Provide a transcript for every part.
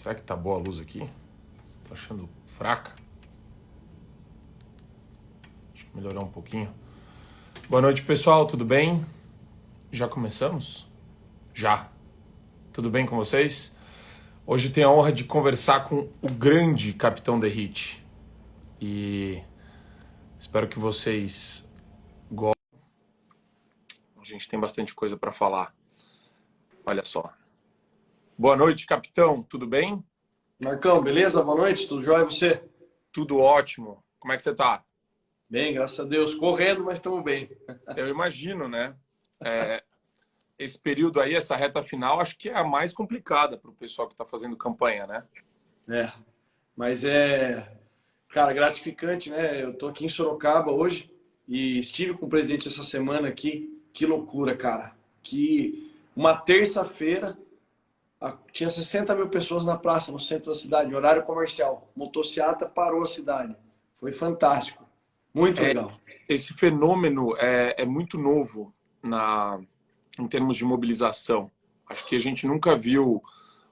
Será que tá boa a luz aqui? Tô achando fraca. Deixa eu melhorar um pouquinho. Boa noite, pessoal. Tudo bem? Já começamos? Já. Tudo bem com vocês? Hoje tenho a honra de conversar com o grande Capitão Derrite. E espero que vocês gostem. A gente tem bastante coisa para falar. Olha só. Boa noite, capitão. Tudo bem? Marcão, beleza? Boa noite, tudo jóia e você? Tudo ótimo. Como é que você tá? Bem, graças a Deus. Correndo, mas estamos bem. Eu imagino, né? Esse período aí, essa reta final, acho que é a mais complicada para o pessoal que está fazendo campanha, né? É, mas cara, gratificante, né? Eu tô aqui em Sorocaba hoje e estive com o presidente essa semana aqui. Que loucura, cara. Que uma terça-feira tinha 60 mil pessoas na praça, no centro da cidade, horário comercial. Motociata parou a cidade. Foi fantástico. Muito legal. Esse fenômeno é muito novo em termos de mobilização. Acho que a gente nunca viu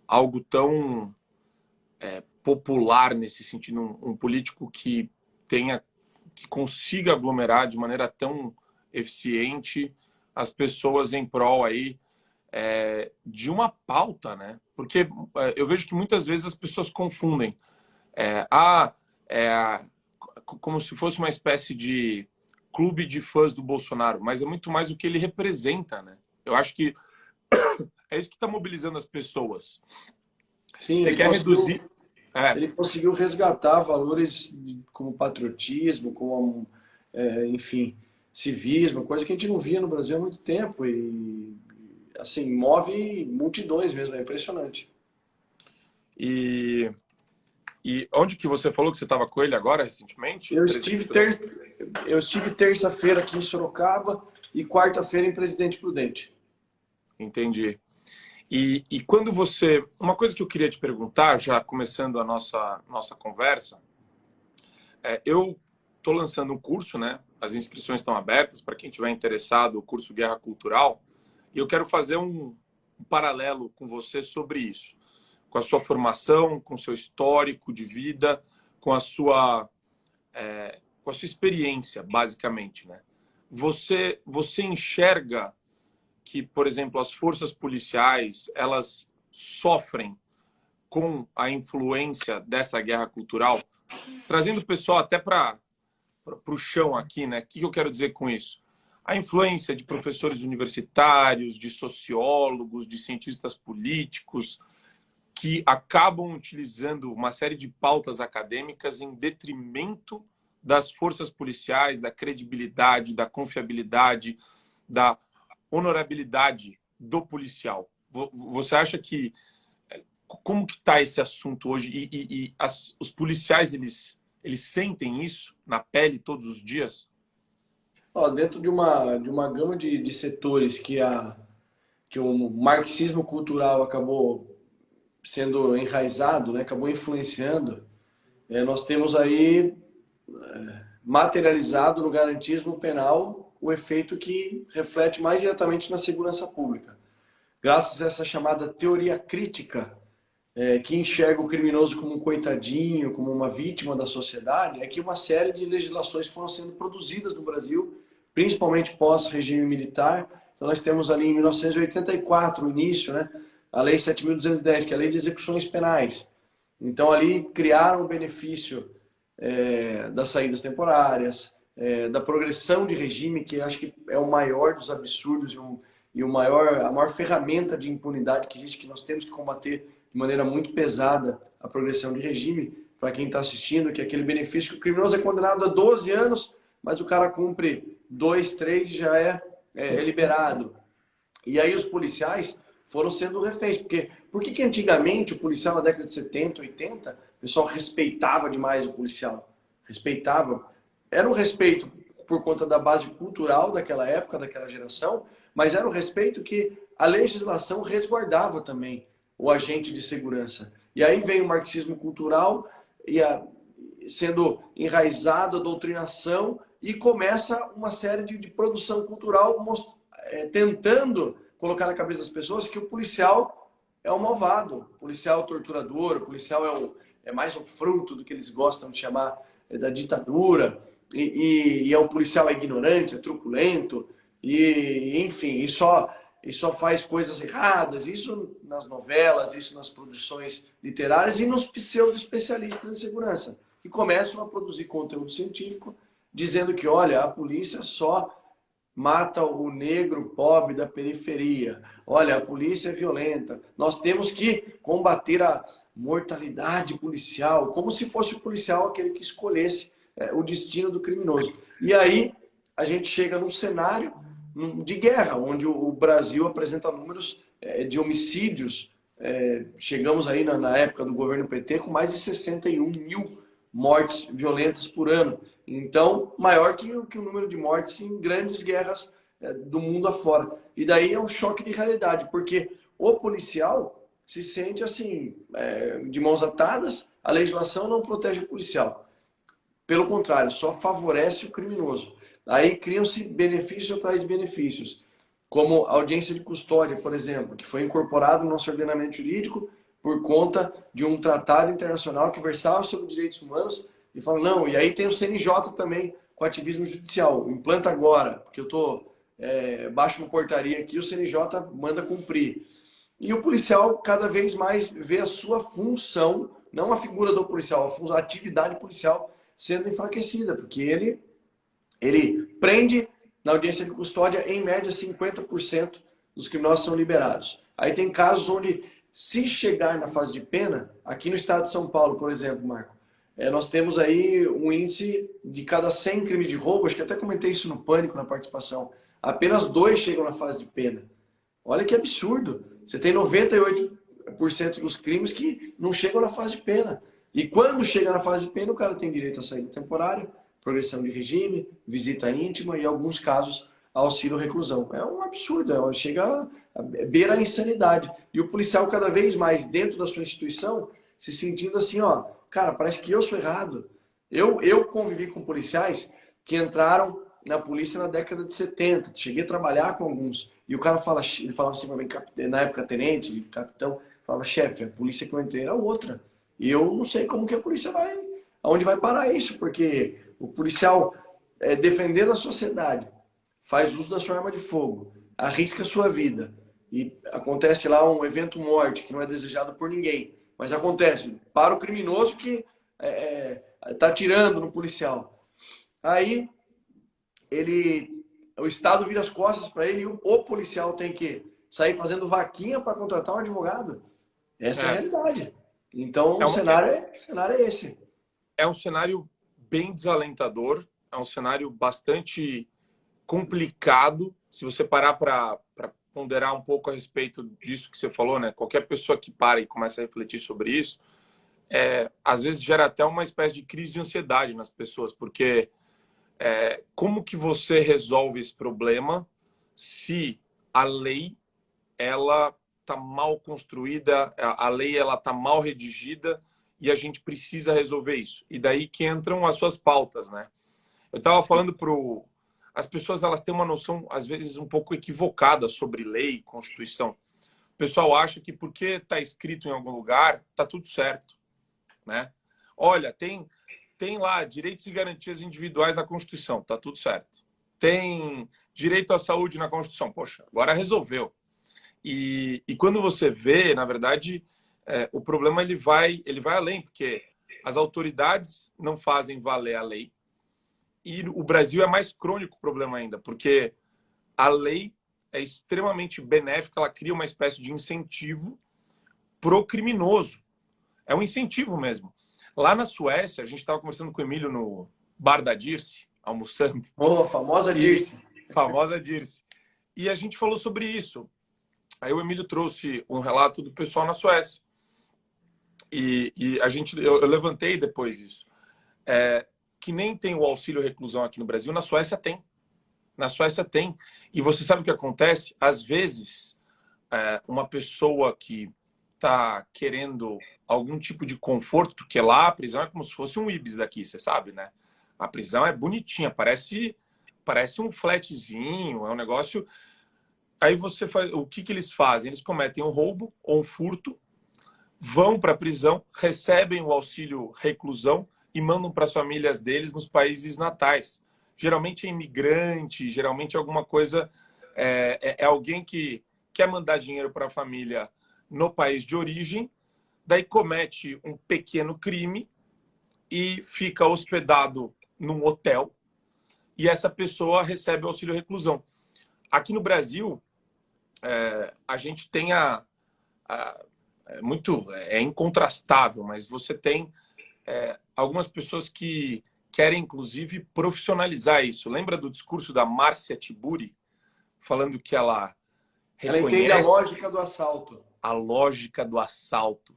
algo tão popular nesse sentido, um político que consiga aglomerar de maneira tão eficiente as pessoas em prol aí de uma pauta, né? Porque eu vejo que muitas vezes as pessoas confundem como se fosse uma espécie de clube de fãs do Bolsonaro, mas é muito mais o que ele representa, né? Eu acho que é isso que está mobilizando as pessoas. Sim, Você quer reduzir... ele conseguiu resgatar valores como patriotismo, como, enfim, civismo, coisa que a gente não via no Brasil há muito tempo e, assim, move multidões mesmo, é impressionante. E onde que você falou que você estava com ele agora, recentemente? Eu estive terça-feira aqui em Sorocaba e quarta-feira em Presidente Prudente. Entendi. E quando você... Uma coisa que eu queria te perguntar, já começando a nossa conversa, eu estou lançando um curso, né? As inscrições estão abertas para quem tiver interessado, o curso Guerra Cultural, e eu quero fazer um paralelo com você sobre isso, com a sua formação, com o seu histórico de vida, com a sua experiência, basicamente, né? Você enxerga que, por exemplo, as forças policiais, elas sofrem com a influência dessa guerra cultural, trazendo o pessoal até para o chão aqui, né? O que eu quero dizer com isso? A influência de professores universitários, de sociólogos, de cientistas políticos, que acabam utilizando uma série de pautas acadêmicas em detrimento das forças policiais, da credibilidade, da confiabilidade, da honorabilidade do policial. Você acha que... Como que está esse assunto hoje? Os policiais, eles sentem isso na pele todos os dias? Dentro de uma gama de setores que o marxismo cultural acabou sendo enraizado, né, acabou influenciando, nós temos aí materializado no garantismo penal o efeito que reflete mais diretamente na segurança pública. Graças a essa chamada teoria crítica, que enxerga o criminoso como um coitadinho, como uma vítima da sociedade, é que uma série de legislações foram sendo produzidas no Brasil, principalmente pós-regime militar. Então nós temos ali em 1984, o início, né, a Lei 7.210, que é a Lei de Execuções Penais. Então ali criaram o benefício das saídas temporárias, da progressão de regime, que acho que é o maior dos absurdos e a maior ferramenta de impunidade que existe, que nós temos que combater de maneira muito pesada a progressão de regime, para quem está assistindo, que é aquele benefício que o criminoso é condenado a 12 anos, mas o cara cumpre 2, 3 e já é liberado. E aí os policiais foram sendo reféns. Por que antigamente o policial na década de 70, 80, o pessoal respeitava demais o policial? Respeitava. Era um respeito por conta da base cultural daquela época, daquela geração, mas era um respeito que a legislação resguardava também o agente de segurança. E aí vem o marxismo cultural sendo enraizado a doutrinação e começa uma série de produção cultural tentando colocar na cabeça das pessoas que o policial é o malvado. O policial torturador, o policial é mais um fruto do que eles gostam de chamar da ditadura, e é um policial ignorante, é truculento, e enfim, e só faz coisas erradas, isso nas novelas, isso nas produções literárias e nos pseudo-especialistas em segurança, que começam a produzir conteúdo científico dizendo que, olha, a polícia só mata o negro pobre da periferia. Olha, a polícia é violenta. Nós temos que combater a mortalidade policial, como se fosse o policial aquele que escolhesse o destino do criminoso. E aí a gente chega num cenário de guerra, onde o Brasil apresenta números de homicídios. Chegamos aí na época do governo PT com mais de 61 mil mortes violentas por ano. Então, maior que o número de mortes em grandes guerras do mundo afora. E daí é um choque de realidade, porque o policial se sente assim, de mãos atadas, a legislação não protege o policial. Pelo contrário, só favorece o criminoso. Aí criam-se benefícios atrás de benefícios, como audiência de custódia, por exemplo, que foi incorporado no nosso ordenamento jurídico por conta de um tratado internacional que versava sobre direitos humanos e fala, não, e aí tem o CNJ também, com ativismo judicial, implanta agora, porque eu estou baixo uma portaria aqui, o CNJ manda cumprir. E o policial cada vez mais vê a sua função, não a figura do policial, a atividade policial sendo enfraquecida, porque ele prende na audiência de custódia, em média, 50% dos criminosos são liberados. Aí tem casos onde, se chegar na fase de pena, aqui no estado de São Paulo, por exemplo, Marco, nós temos aí um índice de cada 100 crimes de roubo, acho que até comentei isso no Pânico, na participação, apenas 2 chegam na fase de pena. Olha que absurdo. Você tem 98% dos crimes que não chegam na fase de pena. E quando chega na fase de pena, o cara tem direito à saída temporária, progressão de regime, visita íntima e, em alguns casos, auxílio reclusão. É um absurdo, chega a beira a insanidade. E o policial, cada vez mais, dentro da sua instituição, se sentindo assim, ó, cara, parece que eu sou errado. Eu convivi com policiais que entraram na polícia na década de 70. Cheguei a trabalhar com alguns. E o cara ele falava assim para mim, na época tenente, capitão, falava, chefe, a polícia que eu entrei era outra. E eu não sei como que a polícia aonde vai parar isso, porque o policial, defendendo a sociedade, faz uso da sua arma de fogo, arrisca a sua vida, e acontece lá um evento morte que não é desejado por ninguém, mas acontece para o criminoso que está atirando no policial. Aí o Estado vira as costas para ele e o policial tem que sair fazendo vaquinha para contratar um advogado. Essa é a realidade. Então o cenário é esse. É um cenário bem desalentador, é um cenário bastante complicado. Se você parar para ponderar um pouco a respeito disso que você falou, né? Qualquer pessoa que para e começa a refletir sobre isso, às vezes gera até uma espécie de crise de ansiedade nas pessoas, porque como que você resolve esse problema se a lei ela está mal construída, a lei ela está mal redigida e a gente precisa resolver isso. E daí que entram as suas pautas, né? Eu estava falando as pessoas elas têm uma noção às vezes um pouco equivocada sobre lei e Constituição. O pessoal acha que porque está escrito em algum lugar está tudo certo, né? Olha, tem lá direitos e garantias individuais na Constituição, tá tudo certo. Tem direito à saúde na Constituição, poxa, agora resolveu. E quando você vê, na verdade, o problema ele vai além, porque as autoridades não fazem valer a lei. E o Brasil é mais crônico o problema ainda, porque a lei é extremamente benéfica, ela cria uma espécie de incentivo pro criminoso. É um incentivo mesmo. Lá na Suécia, a gente estava conversando com o Emílio no bar da Dirce, almoçando. Oh, famosa Dirce. Famosa Dirce. E a gente falou sobre isso. Aí o Emílio trouxe um relato do pessoal na Suécia. E eu levantei depois isso. Que nem tem o auxílio reclusão aqui no Brasil, na Suécia tem. Na Suécia tem. E você sabe o que acontece? Às vezes, uma pessoa que está querendo algum tipo de conforto, porque lá a prisão é como se fosse um Ibis daqui, você sabe, né? A prisão é bonitinha, parece um flatzinho, é um negócio... aí você faz, o que eles fazem? Eles cometem um roubo ou um furto, vão para a prisão, recebem o auxílio reclusão e mandam para as famílias deles nos países natais. Geralmente é imigrante, geralmente é alguma coisa, é alguém que quer mandar dinheiro para a família no país de origem, daí comete um pequeno crime e fica hospedado num hotel e essa pessoa recebe o auxílio reclusão. Aqui no Brasil, a gente tem é incontrastável, mas você tem algumas pessoas que querem, inclusive, profissionalizar isso. Lembra do discurso da Márcia Tiburi, falando que ela entende a lógica do assalto. A lógica do assalto.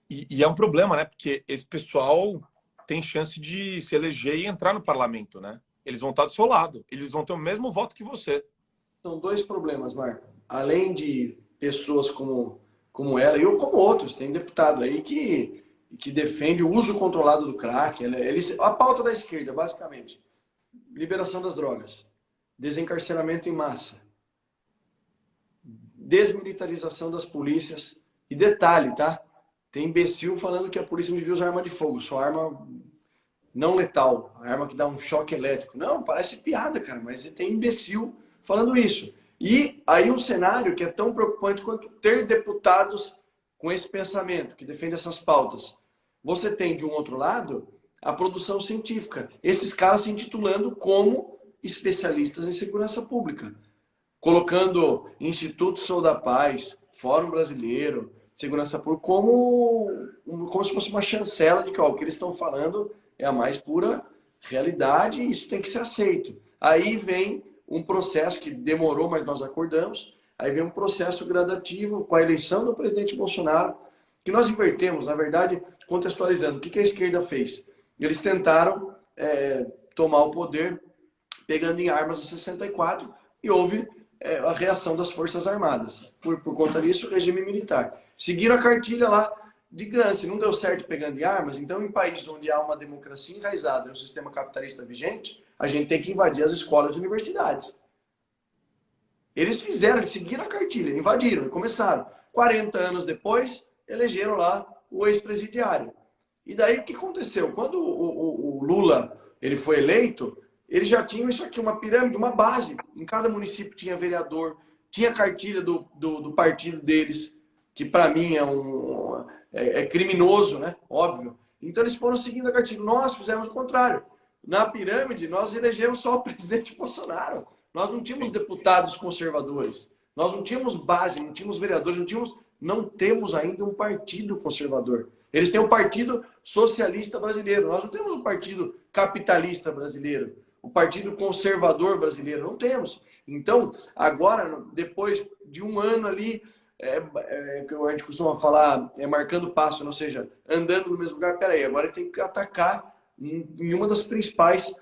E é um problema, né? Porque esse pessoal tem chance de se eleger e entrar no parlamento, né? Eles vão estar do seu lado. Eles vão ter o mesmo voto que você. São dois problemas, Marco. Além de pessoas como ela e como outros, tem deputado aí que defende o uso controlado do crack. A pauta da esquerda, basicamente. Liberação das drogas. Desencarceramento em massa. Desmilitarização das polícias. E detalhe, tá? Tem imbecil falando que a polícia não devia usar arma de fogo, só arma não letal, arma que dá um choque elétrico. Não, parece piada, cara, mas tem imbecil falando isso. E aí um cenário que é tão preocupante quanto ter deputados com esse pensamento, que defende essas pautas. Você tem, de um outro lado, a produção científica. Esses caras se intitulando como especialistas em segurança pública. Colocando Instituto Sou da Paz, Fórum Brasileiro, Segurança Pública, como se fosse uma chancela de que o que eles estão falando é a mais pura realidade e isso tem que ser aceito. Aí vem um processo que demorou, mas nós acordamos, aí vem um processo gradativo com a eleição do presidente Bolsonaro, que nós invertemos, na verdade, contextualizando. O que a esquerda fez? Eles tentaram tomar o poder pegando em armas em 64 e houve a reação das Forças Armadas. Por conta disso, o regime militar. Seguiram a cartilha lá de Gramsci. Não deu certo pegando em armas, então em países onde há uma democracia enraizada e um sistema capitalista vigente, a gente tem que invadir as escolas e universidades. Eles seguiram a cartilha, invadiram e começaram. 40 anos depois, elegeram lá o ex-presidiário. E daí o que aconteceu? Quando o Lula ele foi eleito, eles já tinham isso aqui, uma pirâmide, uma base. Em cada município tinha vereador, tinha cartilha do partido deles, que para mim é criminoso, né? Óbvio. Então eles foram seguindo a cartilha. Nós fizemos o contrário. Na pirâmide, nós elegemos só o presidente Bolsonaro. Nós não tínhamos deputados conservadores. Nós não tínhamos base, não tínhamos vereadores, não temos ainda um partido conservador. Eles têm o Partido Socialista Brasileiro. Nós não temos o Partido Capitalista Brasileiro. O Partido Conservador Brasileiro. Não temos. Então, agora, depois de um ano ali, que a gente costuma falar, marcando passo, ou seja, andando no mesmo lugar, peraí, agora tem que atacar em uma das principais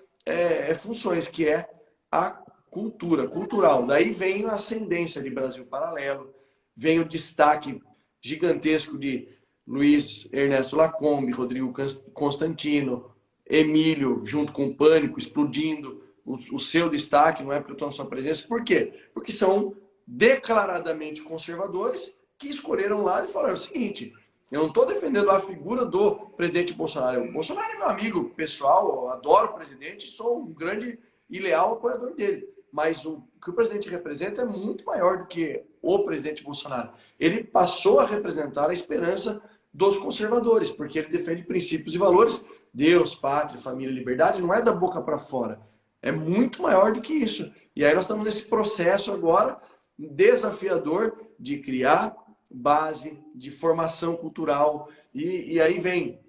funções, que é a cultural. Daí vem a ascendência de Brasil Paralelo, vem o destaque gigantesco de Luiz Ernesto Lacombe, Rodrigo Constantino, Emílio, junto com o Pânico, explodindo o seu destaque, não é porque eu estou na sua presença. Por quê? Porque são declaradamente conservadores que escolheram lá e falaram o seguinte: eu não estou defendendo a figura do presidente Bolsonaro. O Bolsonaro é meu amigo pessoal, eu adoro o presidente, sou um grande e leal apoiador dele. Mas o que o presidente representa é muito maior do que o presidente Bolsonaro. Ele passou a representar a esperança dos conservadores, porque ele defende princípios e valores. Deus, pátria, família, liberdade, não é da boca para fora. É muito maior do que isso. E aí nós estamos nesse processo agora desafiador de criar base, de formação cultural. E aí vem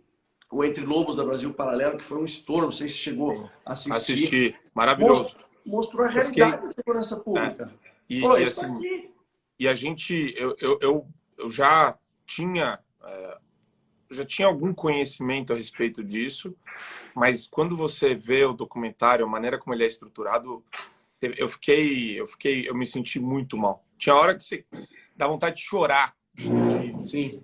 o Entre Lobos da Brasil Paralelo, que foi um estouro, não sei se chegou a assistir. Assisti, maravilhoso. Mostrou a realidade da segurança pública. E a gente, eu já tinha algum conhecimento a respeito disso, mas quando você vê o documentário, a maneira como ele é estruturado, eu me senti muito mal. Tinha hora que você dá vontade de chorar, Sim.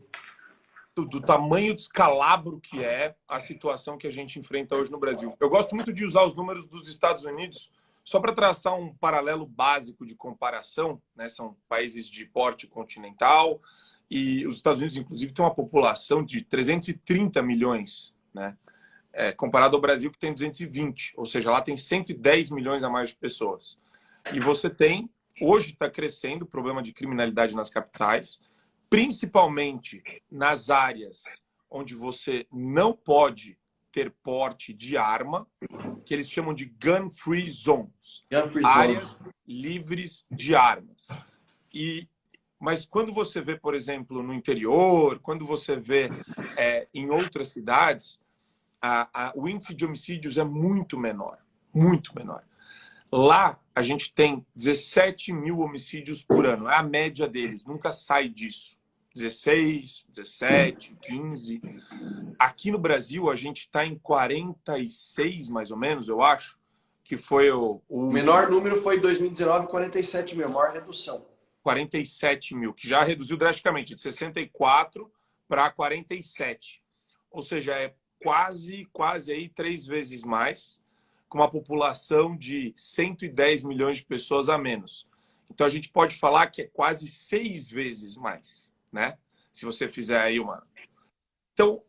do tamanho descalabro que é a situação que a gente enfrenta hoje no Brasil. Eu gosto muito de usar os números dos Estados Unidos, Só para traçar um paralelo básico de comparação, né, são países de porte continental e os Estados Unidos, inclusive, tem uma população de 330 milhões, né, comparado ao Brasil, que tem 220, ou seja, lá tem 110 milhões a mais de pessoas. E você tem, hoje está crescendo o problema de criminalidade nas capitais, principalmente nas áreas onde você não pode ter porte de arma, que eles chamam de gun-free zones, áreas livres de armas. Mas quando você vê, por exemplo, no interior, quando você vê em outras cidades, o índice de homicídios é muito menor, muito menor. Lá, a gente tem 17 mil homicídios por ano, é a média deles, nunca sai disso. 16, 17, 15. Aqui no Brasil, a gente está em 46, mais ou menos, eu acho, que foi o menor número foi em 2019, 47 mil, maior redução. 47 mil, que já reduziu drasticamente, de 64 para 47. Ou seja, é quase aí 3 vezes mais, com uma população de 110 milhões de pessoas a menos. Então, a gente pode falar que é quase 6 vezes mais, né? Se você fizer aí uma... Então,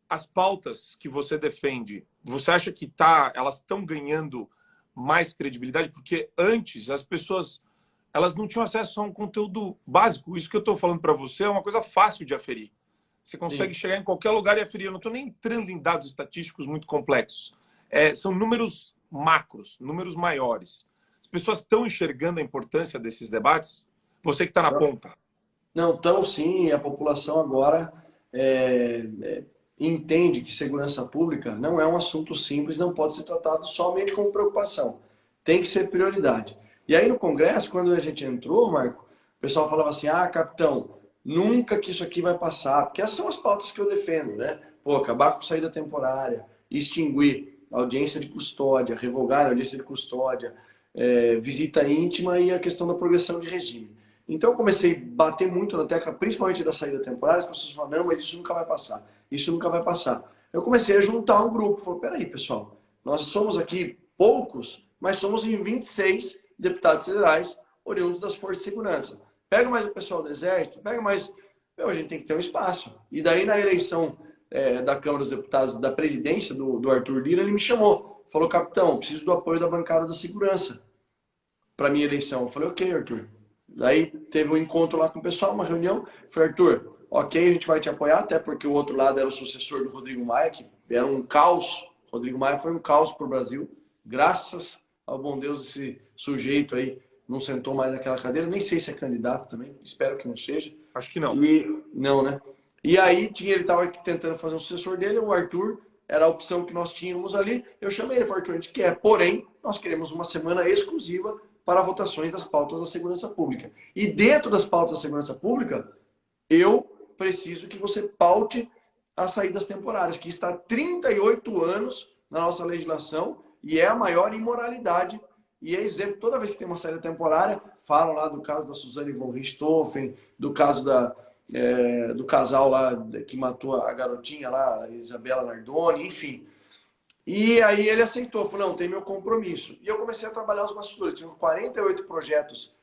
as pautas que você defende, você acha que elas estão ganhando mais credibilidade? Porque antes as pessoas elas não tinham acesso a um conteúdo básico. Isso que eu estou falando para você é uma coisa fácil de aferir. Você consegue chegar em qualquer lugar e aferir. Eu não estou nem entrando em dados estatísticos muito complexos. São números macros, números maiores. As pessoas estão enxergando a importância desses debates? Você que está na ponta. Não, então sim, a população agora entende que segurança pública não é um assunto simples, não pode ser tratado somente como preocupação. Tem que ser prioridade. E aí no Congresso, quando a gente entrou, Marco, o pessoal falava assim, capitão, nunca que isso aqui vai passar, porque essas são as pautas que eu defendo, né? Pô, acabar com saída temporária, extinguir a audiência de custódia, revogar a audiência de custódia, visita íntima e a questão da progressão de regime. Então eu comecei a bater muito na tecla, principalmente da saída temporária, as pessoas falaram, não, mas isso nunca vai passar, isso nunca vai passar. Eu comecei a juntar um grupo, falei, peraí pessoal, nós somos aqui poucos, mas somos em 26 deputados federais oriundos das forças de segurança. Pega mais o pessoal do Exército, pega mais... a gente tem que ter um espaço. E daí na eleição da Câmara dos Deputados, da presidência do Arthur Lira, ele me chamou, falou, capitão, preciso do apoio da bancada da segurança para minha eleição. Eu falei, ok, Arthur. Daí teve um encontro lá com o pessoal, uma reunião. Falei, Arthur, ok, a gente vai te apoiar, até porque o outro lado era o sucessor do Rodrigo Maia, que era um caos. Rodrigo Maia foi um caos para o Brasil. Graças ao bom Deus, esse sujeito aí não sentou mais naquela cadeira. Nem sei se é candidato também, espero que não seja. Acho que não. Não, né? E aí ele estava tentando fazer um sucessor dele, o Arthur era a opção que nós tínhamos ali. Eu chamei ele, falei, Arthur, a gente quer, porém, nós queremos uma semana exclusiva para votações das pautas da segurança pública. E dentro das pautas da segurança pública, eu preciso que você paute as saídas temporárias, que está há 38 anos na nossa legislação e é a maior imoralidade. E é exemplo, toda vez que tem uma saída temporária, falam lá do caso da Suzane von Richthofen, do caso do casal lá que matou a garotinha lá, a Isabela Nardoni, enfim. E aí ele aceitou, falou, não, tem meu compromisso. E eu comecei a trabalhar os bastidores. Tinha 48 projetos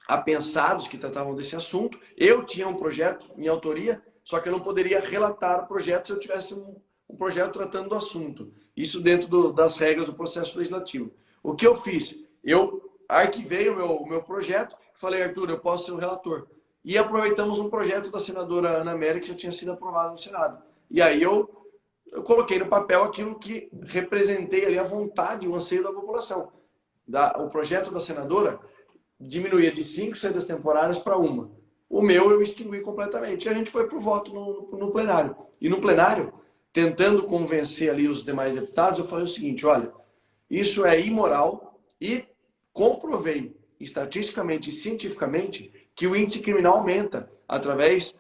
apensados que tratavam desse assunto. Eu tinha um projeto em autoria, só que eu não poderia relatar o projeto se eu tivesse um projeto tratando do assunto. Isso dentro das regras do processo legislativo. O que eu fiz? Eu arquivei o meu projeto, falei, Arthur, eu posso ser o relator. E aproveitamos um projeto da senadora Ana Amélia que já tinha sido aprovado no Senado. E aí eu coloquei no papel aquilo que representei ali a vontade, o anseio da população. O projeto da senadora diminuía de 5 saídas temporárias para 1. O meu eu extingui completamente. E a gente foi para o voto no plenário. E no plenário, tentando convencer ali os demais deputados, eu falei o seguinte, olha, isso é imoral e comprovei estatisticamente e cientificamente que o índice criminal aumenta através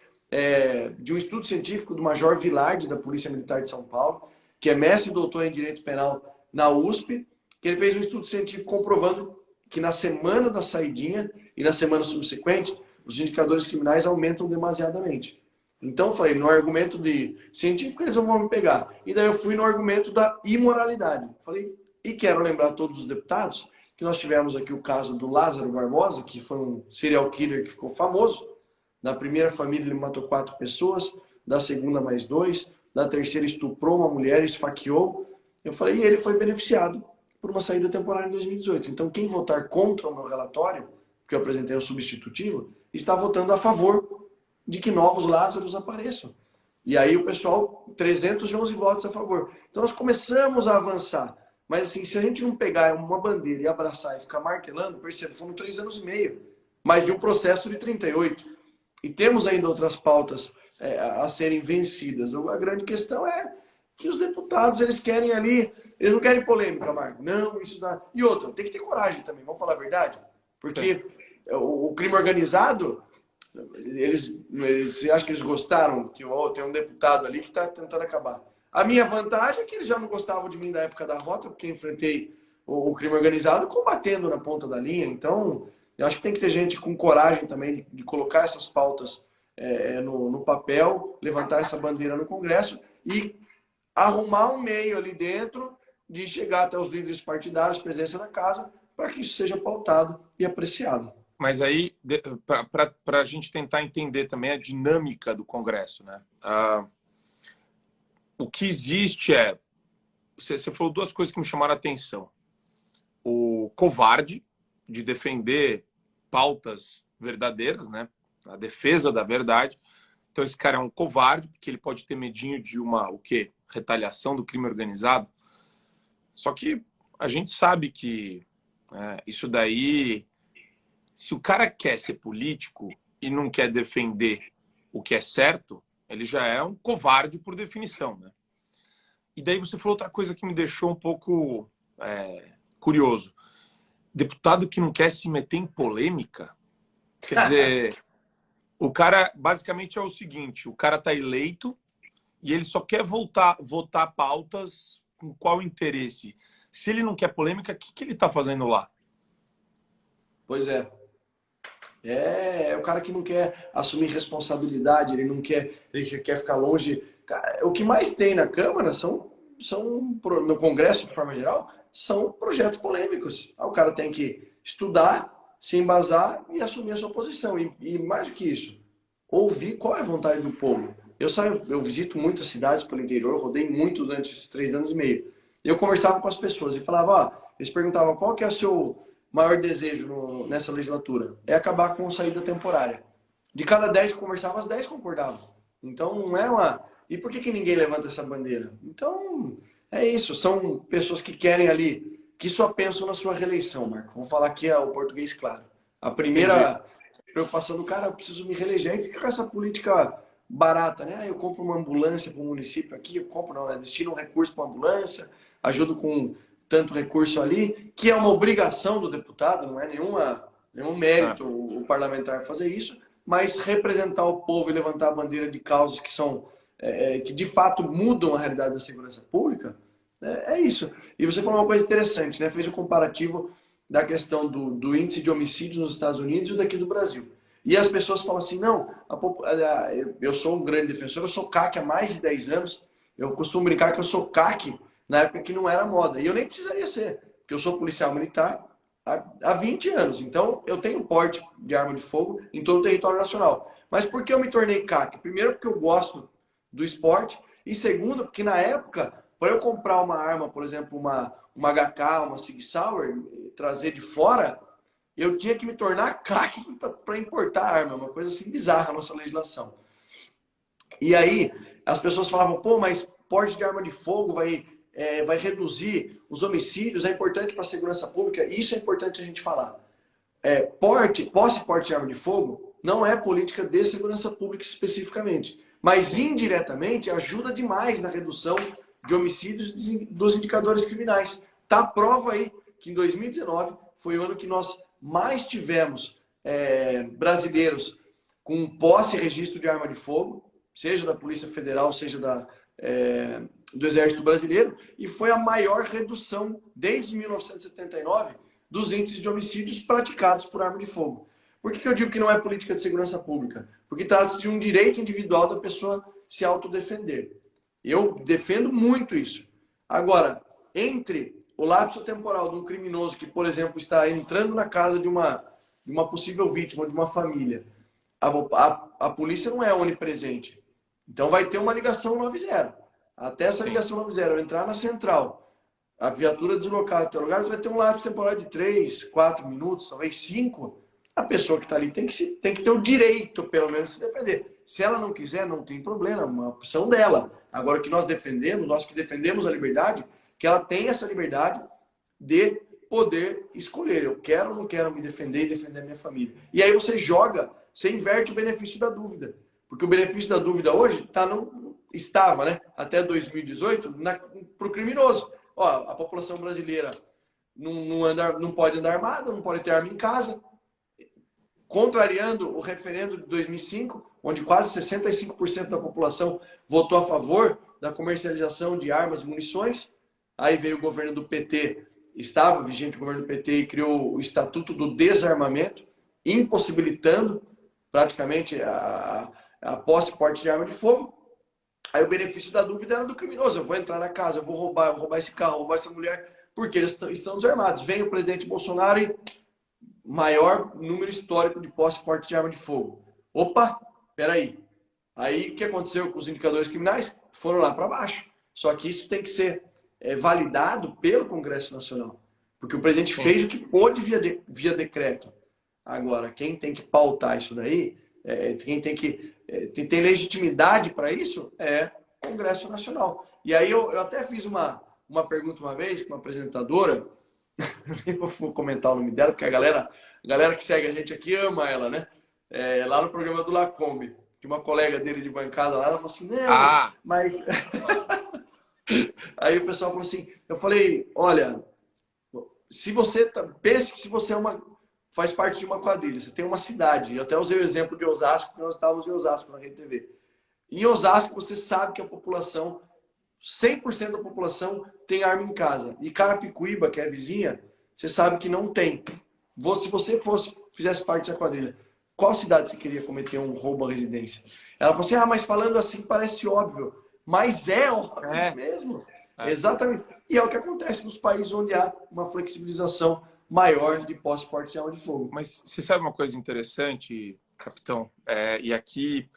de um estudo científico do Major Vilardi, da Polícia Militar de São Paulo, que é mestre e doutor em Direito Penal na USP, que ele fez um estudo científico comprovando que na semana da saidinha e na semana subsequente, os indicadores criminais aumentam demasiadamente. Então, eu falei, no argumento científico, eles não vão me pegar. E daí eu fui no argumento da imoralidade. Falei, E quero lembrar a todos os deputados que nós tivemos aqui o caso do Lázaro Barbosa, que foi um serial killer que ficou famoso. Na primeira família ele matou 4 pessoas, da segunda mais 2, da terceira estuprou uma mulher, esfaqueou. Eu falei, e ele foi beneficiado por uma saída temporária em 2018. Então quem votar contra o meu relatório, que eu apresentei o substitutivo, está votando a favor de que novos Lázaros apareçam. E aí o pessoal, 311 votos a favor. Então nós começamos a avançar. Mas assim, se a gente não pegar uma bandeira e abraçar e ficar martelando, perceba, foram 3 anos e meio. Mais de um processo de 38. E temos ainda outras pautas a serem vencidas. A grande questão é que os deputados, eles querem ali, eles não querem polêmica, Marco. Não, isso dá. E outra, tem que ter coragem também, vamos falar a verdade. Porque o crime organizado, eles acham que eles gostaram, que tem um deputado ali que está tentando acabar. A minha vantagem é que eles já não gostavam de mim da época da Rota, porque enfrentei o crime organizado combatendo na ponta da linha. Então, eu acho que tem que ter gente com coragem também de colocar essas pautas no papel, levantar essa bandeira no Congresso e arrumar um meio ali dentro de chegar até os líderes partidários, presença na casa, para que isso seja pautado e apreciado. Mas aí, para a gente tentar entender também a dinâmica do Congresso, né? O que existe você falou 2 coisas que me chamaram a atenção. O covarde de defender pautas verdadeiras, né? A defesa da verdade. Então esse cara é um covarde, porque ele pode ter medinho de o quê? Retaliação do crime organizado. Só que a gente sabe que isso daí, se o cara quer ser político e não quer defender o que é certo, ele já é um covarde por definição, né? E daí você falou outra coisa que me deixou um pouco curioso. Deputado que não quer se meter em polêmica, quer dizer, o cara basicamente é o seguinte, o cara está eleito e ele só quer votar pautas com qual interesse? Se ele não quer polêmica, o que ele está fazendo lá? Pois é. É o cara que não quer assumir responsabilidade, ele quer ficar longe. O que mais tem na Câmara no Congresso, de forma geral, são projetos polêmicos. O cara tem que estudar, se embasar e assumir a sua posição. E mais do que isso, ouvir qual é a vontade do povo. Eu visito muitas cidades pelo interior, rodei muito durante esses 3 anos e meio. Eu conversava com as pessoas e falava, eles perguntavam qual que é o seu maior desejo nessa legislatura? É acabar com a saída temporária. De cada 10 que conversavam, as 10 concordavam. Então, não é uma... E por que ninguém levanta essa bandeira? Então, é isso. São pessoas que querem ali, que só pensam na sua reeleição, Marco. Vamos falar aqui o português claro. A primeira preocupação do cara, eu preciso me reeleger, e fica com essa política barata, né? Eu compro uma ambulância para o município aqui, destino um recurso para uma ambulância, ajudo com tanto recurso ali, que é uma obrigação do deputado, não é nenhum mérito o parlamentar fazer isso, mas representar o povo e levantar a bandeira de causas que são que de fato mudam a realidade da segurança pública, é isso. E você falou uma coisa interessante, né? Fez um comparativo da questão do índice de homicídios nos Estados Unidos e o daqui do Brasil. E as pessoas falam assim, não, eu sou um grande defensor, eu sou CAC há mais de 10 anos, eu costumo brincar que eu sou CAC na época que não era moda. E eu nem precisaria ser, porque eu sou policial militar há 20 anos. Então, eu tenho porte de arma de fogo em todo o território nacional. Mas por que eu me tornei CAC? Primeiro, porque eu gosto do esporte. E segundo, porque na época, para eu comprar uma arma, por exemplo, uma HK, uma Sig Sauer, trazer de fora, eu tinha que me tornar CAC para importar a arma. Uma coisa assim bizarra a nossa legislação. E aí, as pessoas falavam, pô, mas porte de arma de fogo vai reduzir os homicídios, é importante para a segurança pública. Isso é importante a gente falar. Posse e porte de arma de fogo não é política de segurança pública especificamente, mas indiretamente ajuda demais na redução de homicídios dos indicadores criminais. Tá a prova aí que em 2019 foi o ano que nós mais tivemos brasileiros com posse e registro de arma de fogo, seja da Polícia Federal, seja do Exército Brasileiro, e foi a maior redução desde 1979 dos índices de homicídios praticados por arma de fogo. Por que eu digo que não é política de segurança pública? Porque trata-se de um direito individual da pessoa se autodefender. Eu defendo muito isso. Agora, entre o lapso temporal de um criminoso que, por exemplo, está entrando na casa de uma possível vítima, de uma família, a polícia não é onipresente. Então vai ter uma ligação 90. Até essa Sim. ligação 90 entrar na central, a viatura deslocada até o lugar, vai ter um lapso temporal de 3, 4 minutos, talvez 5. A pessoa que está ali tem que ter o direito, pelo menos, de se defender. Se ela não quiser, não tem problema, é uma opção dela. Agora, o que nós defendemos, nós que defendemos a liberdade, que ela tem essa liberdade de poder escolher. Eu quero ou não quero me defender e defender a minha família. E aí você joga, você inverte o benefício da dúvida. Porque o benefício da dúvida hoje estava, né, até 2018, para o criminoso. Ó, a população brasileira não pode andar armada, não pode ter arma em casa. Contrariando o referendo de 2005, onde quase 65% da população votou a favor da comercialização de armas e munições. Aí veio o governo do PT, estava vigente o governo do PT e criou o Estatuto do Desarmamento, impossibilitando praticamente a posse e porte de arma de fogo. Aí o benefício da dúvida era do criminoso. Eu vou entrar na casa, eu vou roubar esse carro, vou roubar essa mulher, porque eles estão desarmados. Vem o presidente Bolsonaro e maior número histórico de posse e porte de arma de fogo. Opa, peraí. Aí o que aconteceu com os indicadores criminais? Foram lá para baixo. Só que isso tem que ser validado pelo Congresso Nacional. Porque o presidente fez o que pôde via decreto. Agora, quem tem que pautar isso daí, quem tem legitimidade para isso é o Congresso Nacional. E aí eu até fiz uma pergunta uma vez com uma apresentadora, nem vou comentar o nome dela, porque a galera que segue a gente aqui ama ela, né? Lá no programa do Lacombe, que uma colega dele de bancada lá, ela falou assim, não, mas... Aí o pessoal falou assim, eu falei, olha, pense que se você faz parte de uma quadrilha, você tem uma cidade, eu até usei o exemplo de Osasco, porque nós estávamos em Osasco na Rede TV. Em Osasco, você sabe que a população, 100% da população tem arma em casa. E Carapicuíba, que é vizinha, você sabe que não tem. Se você fizesse parte da quadrilha, qual cidade você queria cometer um roubo à residência? Ela falou assim, mas falando assim parece óbvio. Mas é óbvio mesmo. Exatamente. E é o que acontece nos países onde há uma flexibilização maior de posse e porte de arma de fogo. Mas você sabe uma coisa interessante, capitão? E aqui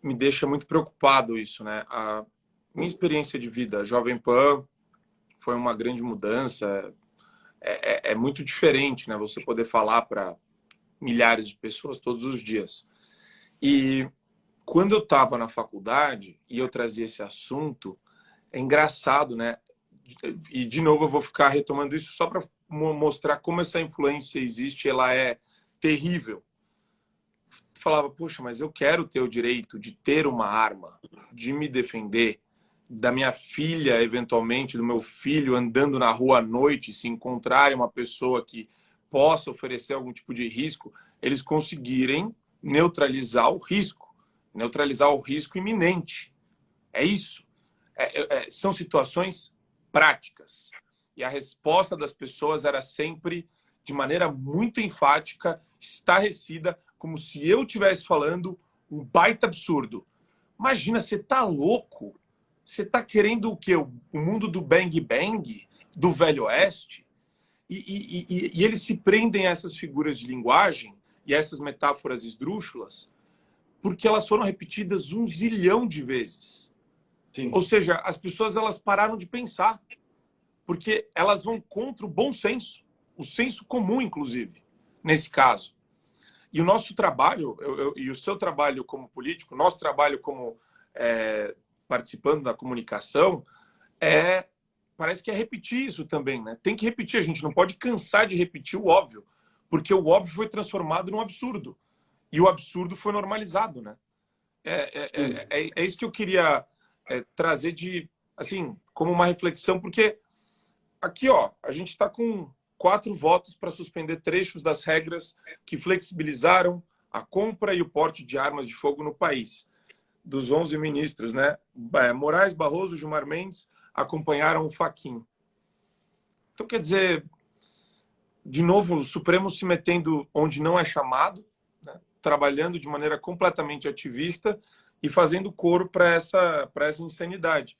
me deixa muito preocupado isso, né? A minha experiência de vida, Jovem Pan, foi uma grande mudança. É muito diferente, né? Você poder falar para milhares de pessoas todos os dias. E quando eu estava na faculdade e eu trazia esse assunto, é engraçado, né? E, de novo, eu vou ficar retomando isso só para mostrar como essa influência existe, ela é terrível. Falava, poxa, mas eu quero ter o direito de ter uma arma, de me defender, da minha filha, eventualmente, do meu filho andando na rua à noite, se encontrarem uma pessoa que possa oferecer algum tipo de risco, eles conseguirem neutralizar o risco iminente. É isso. São situações práticas. E a resposta das pessoas era sempre, de maneira muito enfática, estarrecida, como se eu estivesse falando um baita absurdo. Imagina, você tá louco? Você tá querendo o quê? O mundo do bang bang? Do Velho Oeste? E eles se prendem a essas figuras de linguagem e a essas metáforas esdrúxulas porque elas foram repetidas 1 zilhão de vezes. Sim. Ou seja, as pessoas elas pararam de pensar, porque elas vão contra o bom senso, o senso comum, inclusive, nesse caso. E o nosso trabalho, e o seu trabalho como político, nosso trabalho como participando da comunicação, parece que é repetir isso também, né? Tem que repetir, a gente não pode cansar de repetir o óbvio, porque o óbvio foi transformado num absurdo. E o absurdo foi normalizado, né? É isso que eu queria trazer assim, como uma reflexão, porque aqui, ó, a gente está com 4 votos para suspender trechos das regras que flexibilizaram a compra e o porte de armas de fogo no país. Dos 11 ministros, né? Moraes, Barroso, Gilmar Mendes acompanharam o Fachin. Então, quer dizer, de novo, o Supremo se metendo onde não é chamado, né? Trabalhando de maneira completamente ativista e fazendo coro para essa insanidade.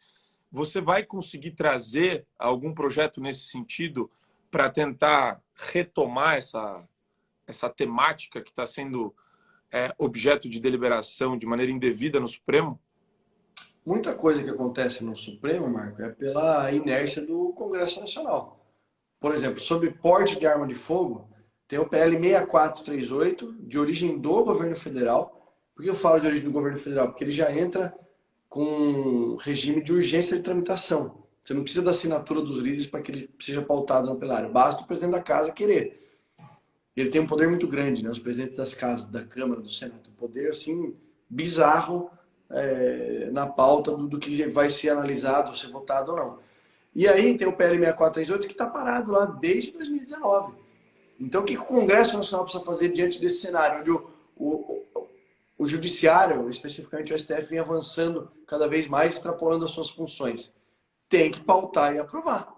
você vai conseguir trazer algum projeto nesse sentido para tentar retomar essa temática que está sendo objeto de deliberação de maneira indevida no Supremo? Muita coisa que acontece no Supremo, Marco, é pela inércia do Congresso Nacional. Por exemplo, sobre porte de arma de fogo, tem o PL 6438, de origem do governo federal. Por que eu falo de origem do governo federal? Porque ele já entra com regime de urgência de tramitação. Você não precisa da assinatura dos líderes para que ele seja pautado no plenário. Basta o presidente da casa querer. Ele tem um poder muito grande, né? Os presidentes das casas, da Câmara, do Senado. Um poder, assim, bizarro na pauta do que vai ser analisado, ser votado ou não. E aí tem o PL 6438 que está parado lá desde 2019. Então, o que o Congresso Nacional precisa fazer diante desse cenário, onde o Judiciário, especificamente o STF, vem avançando cada vez mais, extrapolando as suas funções? Tem que pautar e aprovar.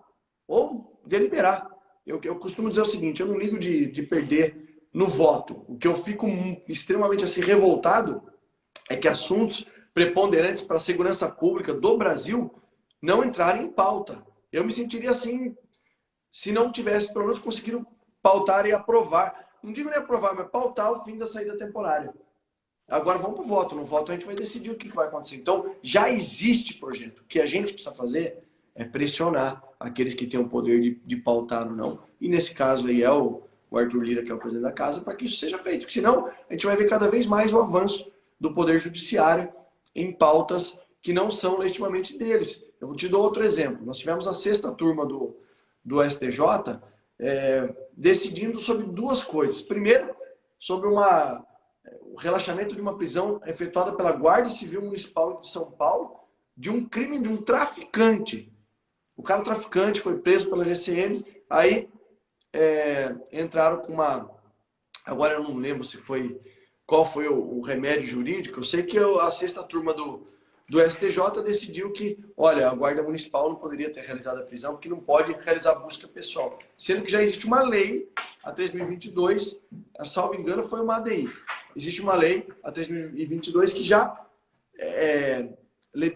Ou deliberar. Eu costumo dizer o seguinte, eu não ligo de perder no voto. O que eu fico extremamente assim, revoltado é que assuntos preponderantes para a segurança pública do Brasil não entrarem em pauta. Eu me sentiria assim se não tivesse, pelo menos, conseguido pautar e aprovar. Não digo nem aprovar, mas pautar o fim da saída temporária. Agora vamos para o voto. No voto a gente vai decidir o que vai acontecer. Então, já existe projeto. O que a gente precisa fazer é pressionar aqueles que têm o poder de pautar ou não. E nesse caso aí é o Arthur Lira, que é o presidente da casa, para que isso seja feito. Porque senão a gente vai ver cada vez mais o avanço do poder judiciário em pautas que não são legitimamente deles. Eu te dou outro exemplo. Nós tivemos a 6ª turma do STJ decidindo sobre duas coisas. Primeiro, sobre o relaxamento de uma prisão efetuada pela Guarda Civil Municipal de São Paulo de um crime de um traficante. O cara traficante foi preso pela GCM, aí entraram com uma... Agora eu não lembro qual foi o remédio jurídico. Eu sei que a 6ª turma do STJ decidiu que, olha, a Guarda Municipal não poderia ter realizado a prisão porque não pode realizar busca pessoal. Sendo que já existe uma lei, a 3.022, salvo engano, foi uma ADI. Existe uma lei, a 3.022, que já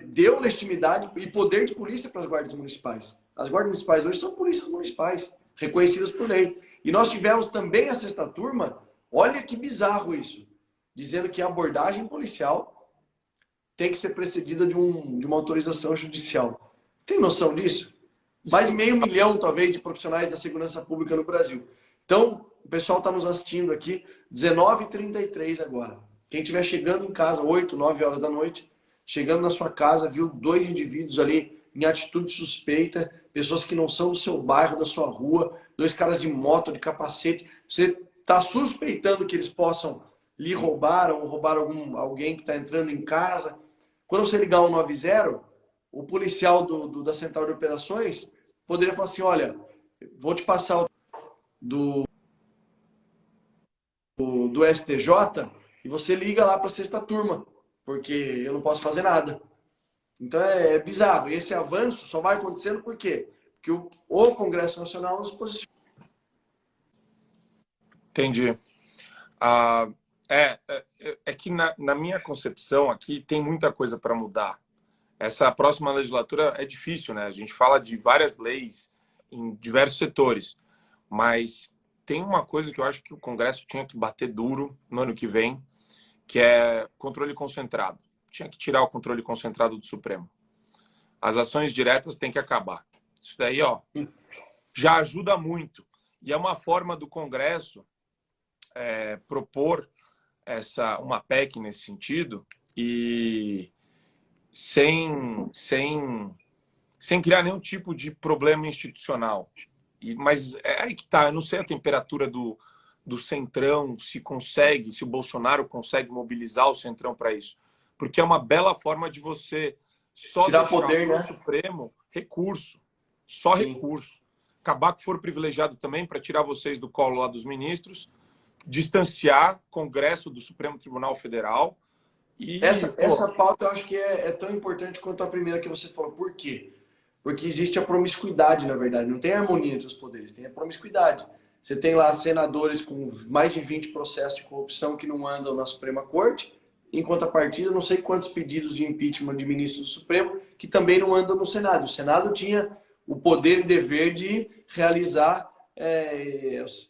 deu legitimidade e poder de polícia para as guardas municipais. As guardas municipais hoje são polícias municipais, reconhecidas por lei. E nós tivemos também a 6ª turma, olha que bizarro isso, dizendo que a abordagem policial tem que ser precedida de uma autorização judicial. Tem noção disso? Mais de 500 mil, talvez, de profissionais da segurança pública no Brasil. Então, o pessoal está nos assistindo aqui, 19h33 agora. Quem estiver chegando em casa, 8, 9 horas da noite, chegando na sua casa, viu 2 indivíduos ali em atitude suspeita, pessoas que não são do seu bairro, da sua rua, 2 caras de moto, de capacete. Você está suspeitando que eles possam lhe roubar ou roubar alguém que está entrando em casa. Quando você ligar o 190, o policial da central de operações poderia falar assim, olha, vou te passar do STJ e você liga lá para a 6ª turma, porque eu não posso fazer nada. Então é bizarro. E esse avanço só vai acontecendo por quê? Porque o Congresso Nacional nos posiciona. Entendi. É que na minha concepção aqui tem muita coisa para mudar. Essa próxima legislatura é difícil, né? A gente fala de várias leis em diversos setores, mas tem uma coisa que eu acho que o Congresso tinha que bater duro no ano que vem, que é controle concentrado. Tinha que tirar o controle concentrado do Supremo. As ações diretas têm que acabar. Isso daí, ó, já ajuda muito. E é uma forma do Congresso propor uma PEC nesse sentido e sem criar nenhum tipo de problema institucional. Mas é aí que tá. Eu não sei a temperatura do Centrão, se o Bolsonaro consegue mobilizar o Centrão para isso. Porque é uma bela forma de você só tirar deixar poder, no né? Supremo recurso. Só Sim. recurso. Acabar que for privilegiado também para tirar vocês do colo lá dos ministros, distanciar Congresso do Supremo Tribunal Federal. E, Essa pauta eu acho que é tão importante quanto a primeira que você falou. Por quê? Porque existe a promiscuidade, na verdade. Não tem harmonia entre os poderes, tem a promiscuidade. Você tem lá senadores com mais de 20 processos de corrupção que não andam na Suprema Corte em contrapartida, não sei quantos pedidos de impeachment de ministros do Supremo que também não andam no Senado. O Senado tinha o poder e dever de realizar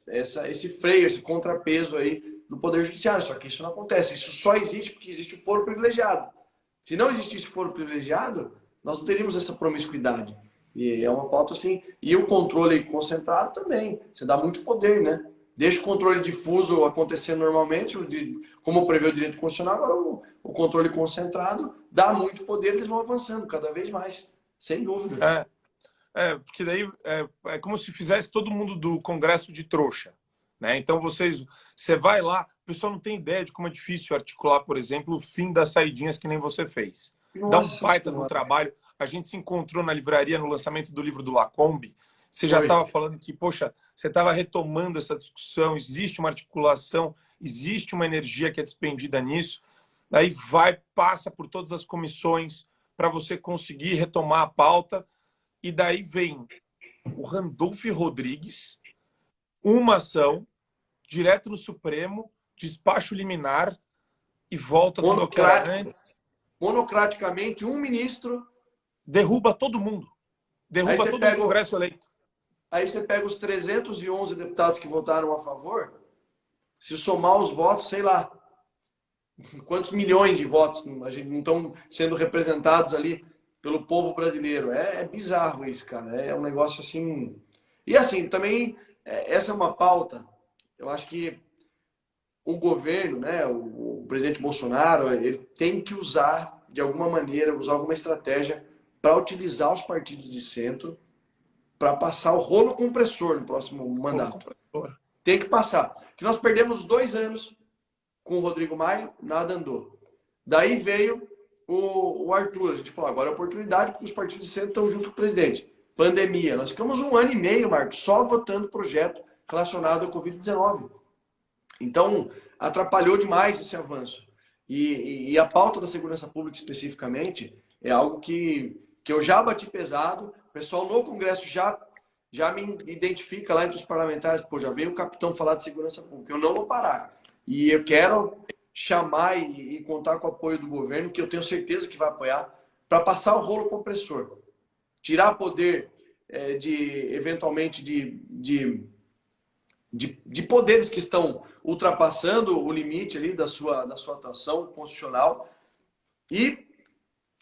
esse freio, esse contrapeso aí do Poder Judiciário. Só que isso não acontece. Isso só existe porque existe o foro privilegiado. Se não existisse o foro privilegiado, nós não teríamos essa promiscuidade. E é uma pauta assim. E o controle concentrado também. Você dá muito poder, né? Deixa o controle difuso acontecer normalmente, como prevê o direito constitucional, agora o controle concentrado dá muito poder, eles vão avançando cada vez mais, sem dúvida. Porque daí é como se fizesse todo mundo do Congresso de trouxa, né? Então você vai lá, o pessoal não tem ideia de como é difícil articular, por exemplo, o fim das saidinhas que nem você fez. Dá um baita no trabalho. A gente se encontrou na livraria no lançamento do livro do Lacombe. Você já estava falando que, poxa, você estava retomando essa discussão, existe uma articulação, existe uma energia que é despendida nisso, aí passa por todas as comissões para você conseguir retomar a pauta, e daí vem o Randolph Rodrigues, uma ação, direto no Supremo, despacho liminar, e volta tudo ao que era antes. Monocraticamente, um ministro... Derruba todo mundo. Derruba todo o Congresso eleito. Aí você pega os 311 deputados que votaram a favor, se somar os votos, sei lá, quantos milhões de votos a gente não estão sendo representados ali pelo povo brasileiro. É bizarro isso, cara. É um negócio assim... E assim, também, essa é uma pauta, eu acho que o governo, né, o presidente Bolsonaro, ele tem que usar, de alguma maneira, usar alguma estratégia para utilizar os partidos de centro para passar o rolo compressor no próximo mandato. Tem que passar. Que nós perdemos 2 anos com o Rodrigo Maia, nada andou. Daí veio o Arthur. A gente falou, agora é oportunidade, porque os partidos de centro estão junto com o presidente. Pandemia. Nós ficamos 1 ano e meio, Marcos, só votando projeto relacionado ao Covid-19. Então, atrapalhou demais esse avanço. E a pauta da segurança pública, especificamente, é algo que eu já bati pesado. O pessoal no Congresso já me identifica lá entre os parlamentares. Pô, já veio o capitão falar de segurança pública. Eu não vou parar. E eu quero chamar e contar com o apoio do governo, que eu tenho certeza que vai apoiar, para passar o rolo compressor. Tirar poder, eventualmente, de poderes que estão ultrapassando o limite ali da sua atuação constitucional e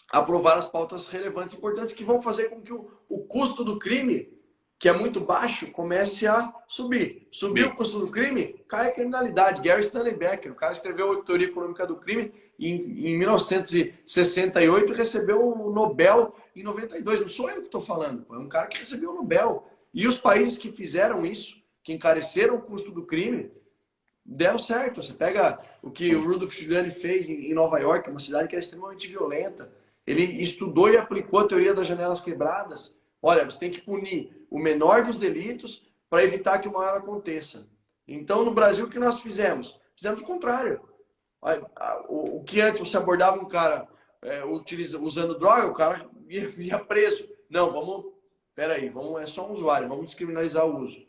aprovar as pautas relevantes e importantes que vão fazer com que o custo do crime, que é muito baixo, comece a subir. Subir o custo do crime, cai a criminalidade. Gary Stanley Becker, o cara escreveu a Teoria Econômica do Crime em 1968 e recebeu o Nobel em 92. Não sou eu que estou falando, é um cara que recebeu o Nobel. E os países que fizeram isso, que encareceram o custo do crime, deram certo. Você pega o que o Rudolph Giuliani fez em Nova York, uma cidade que era extremamente violenta. Ele estudou e aplicou a teoria das janelas quebradas. Olha, você tem que punir o menor dos delitos para evitar que o maior aconteça. Então, no Brasil, o que nós fizemos? Fizemos o contrário. O que antes você abordava um cara usando droga, o cara ia preso. Não, peraí, é só um usuário, vamos descriminalizar o uso.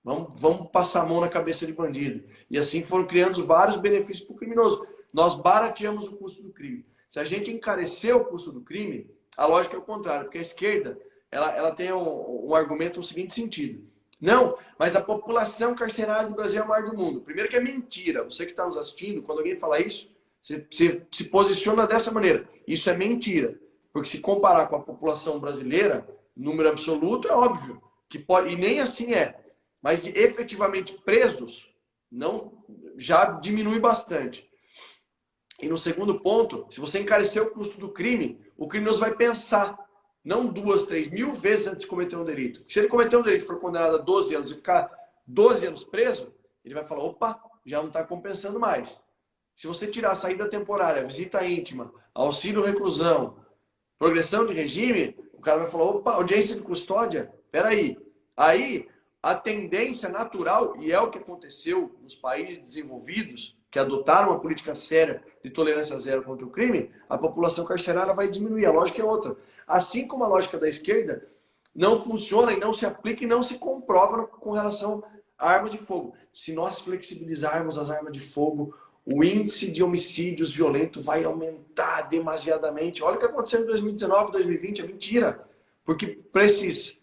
Vamos passar a mão na cabeça de bandido. E assim foram criando vários benefícios para o criminoso. Nós barateamos o custo do crime. Se a gente encarecer o custo do crime, a lógica é o contrário, porque a esquerda ela tem um argumento no seguinte sentido. Não, mas a população carcerária do Brasil é a maior do mundo. Primeiro que é mentira. Você que está nos assistindo, quando alguém fala isso, você se posiciona dessa maneira. Isso é mentira. Porque se comparar com a população brasileira, número absoluto, é óbvio. Que pode, e nem assim é. Mas de efetivamente presos, não, já diminui bastante. E no segundo ponto, se você encarecer o custo do crime, o criminoso vai pensar, não 2, 3 mil vezes antes de cometer um delito. Porque se ele cometer um delito e for condenado a 12 anos e ficar 12 anos preso, ele vai falar, opa, já não está compensando mais. Se você tirar a saída temporária, visita íntima, auxílio reclusão, progressão de regime, o cara vai falar, opa, audiência de custódia, peraí. Aí, a tendência natural, e é o que aconteceu nos países desenvolvidos, que adotaram uma política séria de tolerância zero contra o crime, a população carcerária vai diminuir. A lógica é outra. Assim como a lógica da esquerda não funciona e não se aplica e não se comprova com relação a armas de fogo. Se nós flexibilizarmos as armas de fogo, o índice de homicídios violentos vai aumentar demasiadamente. Olha o que aconteceu em 2019, 2020, é mentira. Porque para esses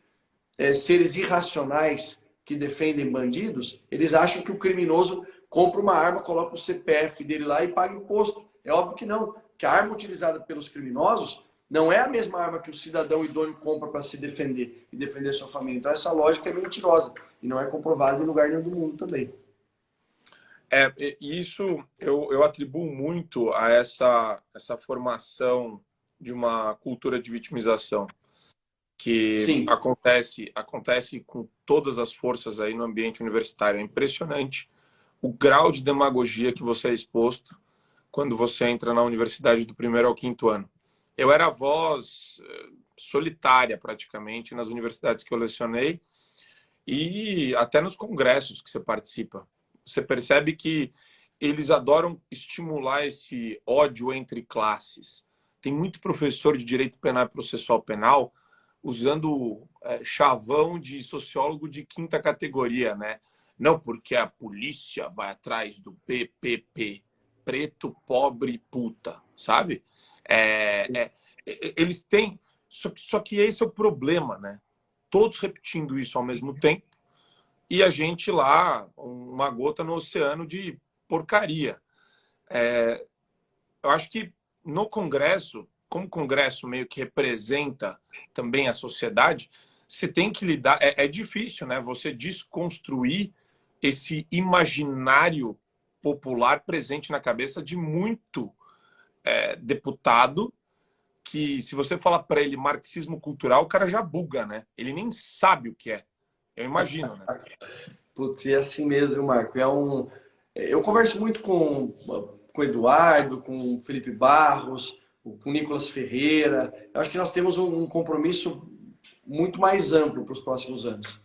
seres irracionais que defendem bandidos, eles acham que o criminoso compra uma arma, coloca o CPF dele lá e paga imposto. É óbvio que não, que a arma utilizada pelos criminosos não é a mesma arma que o cidadão idôneo compra para se defender e defender sua família. Então essa lógica é mentirosa e não é comprovada em lugar nenhum do mundo também. Isso eu atribuo muito a essa formação de uma cultura de vitimização que Sim. acontece com todas as forças aí no ambiente universitário. É impressionante o grau de demagogia que você é exposto quando você entra na universidade do primeiro ao quinto ano. Eu era a voz solitária, praticamente, nas universidades que eu lecionei e até nos congressos que você participa. Você percebe que eles adoram estimular esse ódio entre classes. Tem muito professor de direito penal e processual penal usando chavão de sociólogo de quinta categoria, né? Não, porque a polícia vai atrás do PPP, preto, pobre, puta, sabe? Eles têm... Só que esse é o problema, né? Todos repetindo isso ao mesmo tempo e a gente lá, uma gota no oceano de porcaria. Eu acho que no Congresso, como o Congresso meio que representa também a sociedade, você tem que lidar... É difícil, né? Você desconstruir esse imaginário popular presente na cabeça de muito deputado que, se você falar para ele marxismo cultural, o cara já buga, né? Ele nem sabe o que é. Eu imagino, né? Putz, é assim mesmo, viu, Marco? Eu converso muito com o Eduardo, com o Felipe Barros, com o Nicolas Ferreira. Eu acho que nós temos um compromisso muito mais amplo para os próximos anos.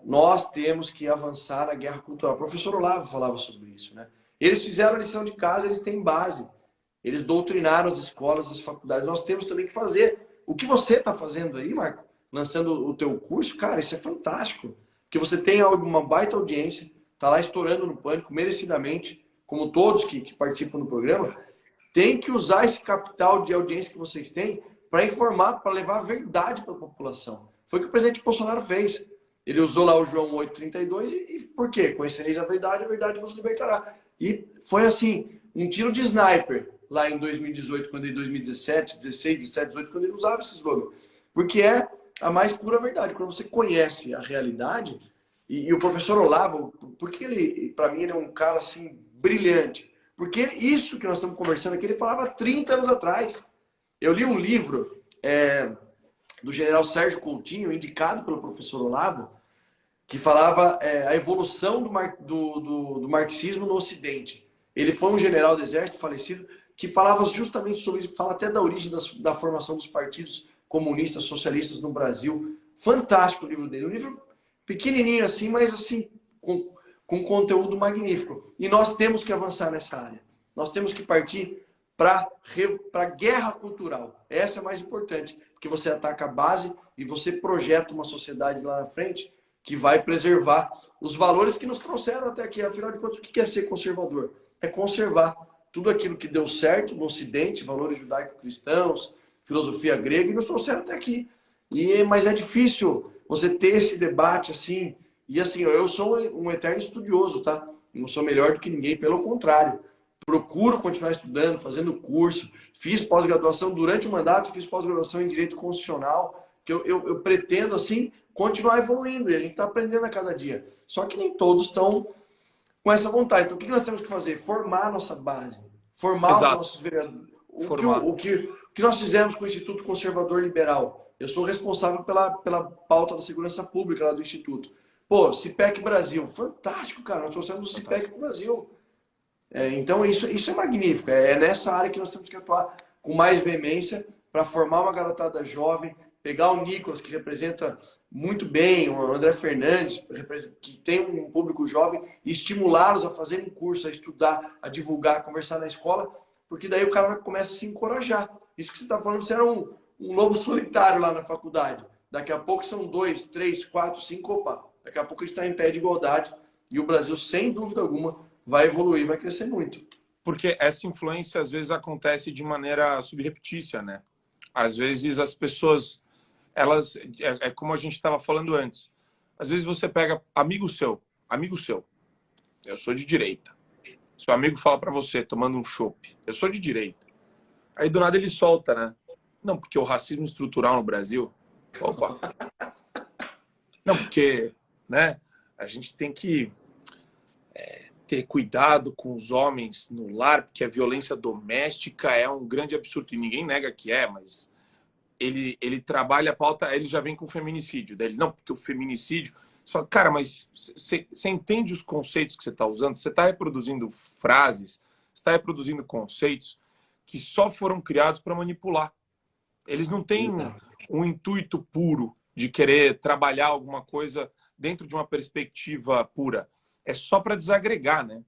Nós temos que avançar na guerra cultural. O professor Olavo falava sobre isso, né? Eles fizeram a lição de casa, eles têm base. Eles doutrinaram as escolas, as faculdades. Nós temos também que fazer. O que você está fazendo aí, Marco? Lançando o teu curso, cara, isso é fantástico. Porque você tem uma baita audiência, está lá estourando no Pânico, merecidamente, como todos que participam do programa. Tem que usar esse capital de audiência que vocês têm para informar, para levar a verdade para a população. Foi o que o presidente Bolsonaro fez. Ele usou lá o João 8,32 e por quê? Conhecereis a verdade vos libertará. E foi assim, um tiro de sniper lá em 2018, quando em 2017, 16, 17, 18, quando ele usava esse slogan. Porque é a mais pura verdade. Quando você conhece a realidade, e o professor Olavo, porque ele, para mim, ele é um cara assim, brilhante. Porque isso que nós estamos conversando aqui, ele falava 30 anos atrás. Eu li um livro do general Sérgio Coutinho, indicado pelo professor Olavo, que falava a evolução do marxismo no Ocidente. Ele foi um general do exército falecido que falava justamente sobre isso, fala até da origem da formação dos partidos comunistas, socialistas no Brasil. Fantástico o livro dele. Um livro pequenininho assim, mas assim, com conteúdo magnífico. E nós temos que avançar nessa área. Nós temos que partir para a guerra cultural. Essa é mais importante, porque você ataca a base e você projeta uma sociedade lá na frente que vai preservar os valores que nos trouxeram até aqui. Afinal de contas, o que é ser conservador? É conservar tudo aquilo que deu certo no Ocidente, valores judaico-cristãos, filosofia grega, e nos trouxeram até aqui. Mas é difícil você ter esse debate assim. E assim, eu sou um eterno estudioso, tá? Não sou melhor do que ninguém, pelo contrário. Procuro continuar estudando, fazendo curso. Fiz pós-graduação durante o mandato, fiz pós-graduação em Direito Constitucional, que eu pretendo, assim, continuar evoluindo. E a gente está aprendendo a cada dia. Só que nem todos estão com essa vontade. Então, o que nós temos que fazer? Formar a nossa base. Formar os nossos vereadores. O que nós fizemos com o Instituto Conservador Liberal? Eu sou responsável pela pauta da segurança pública lá do Instituto. Pô, CIPEC Brasil. Fantástico, cara. Nós trouxemos o CIPEC para o Brasil. Então, isso é magnífico. É nessa área que nós temos que atuar com mais veemência para formar uma garotada jovem, pegar o Nicolas, que representa muito bem, o André Fernandes, que tem um público jovem, e estimulá-los a fazerem curso, a estudar, a divulgar, a conversar na escola, porque daí o cara começa a se encorajar. Isso que você está falando, você era um lobo solitário lá na faculdade. Daqui a pouco são 2, 3, 4, 5, opa. Daqui a pouco a gente está em pé de igualdade e o Brasil, sem dúvida alguma, vai evoluir, vai crescer muito. Porque essa influência, às vezes, acontece de maneira subreptícia, né? Às vezes, as pessoas, elas... É como a gente estava falando antes. Às vezes, você pega amigo seu, eu sou de direita. Seu amigo fala para você, tomando um chopp, eu sou de direita. Aí, do nada, ele solta, né? Não, porque o racismo estrutural no Brasil... Opa! Não, porque, né? A gente tem que ter cuidado com os homens no lar, porque a violência doméstica é um grande absurdo. E ninguém nega que é, mas ele trabalha a pauta, ele já vem com o feminicídio. Daí ele, não, porque o feminicídio... Você fala, cara, mas você entende os conceitos que você está usando? Você está reproduzindo frases, você está reproduzindo conceitos que só foram criados para manipular. Eles não têm um intuito puro de querer trabalhar alguma coisa dentro de uma perspectiva pura. É só para desagregar, né?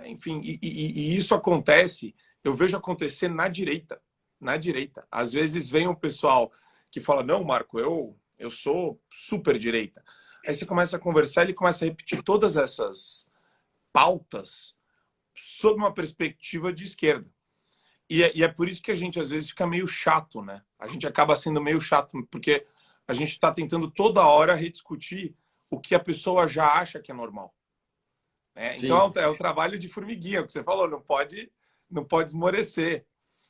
Enfim, e isso acontece, eu vejo acontecer na direita. Na direita. Às vezes vem um pessoal que fala, não, Marco, eu sou super direita. Aí você começa a conversar, ele começa a repetir todas essas pautas sob uma perspectiva de esquerda. E é por isso que a gente, às vezes, fica meio chato, né? A gente acaba sendo meio chato, porque a gente está tentando toda hora rediscutir o que a pessoa já acha que é normal. Então, é o trabalho de formiguinha, o que você falou, não pode esmorecer.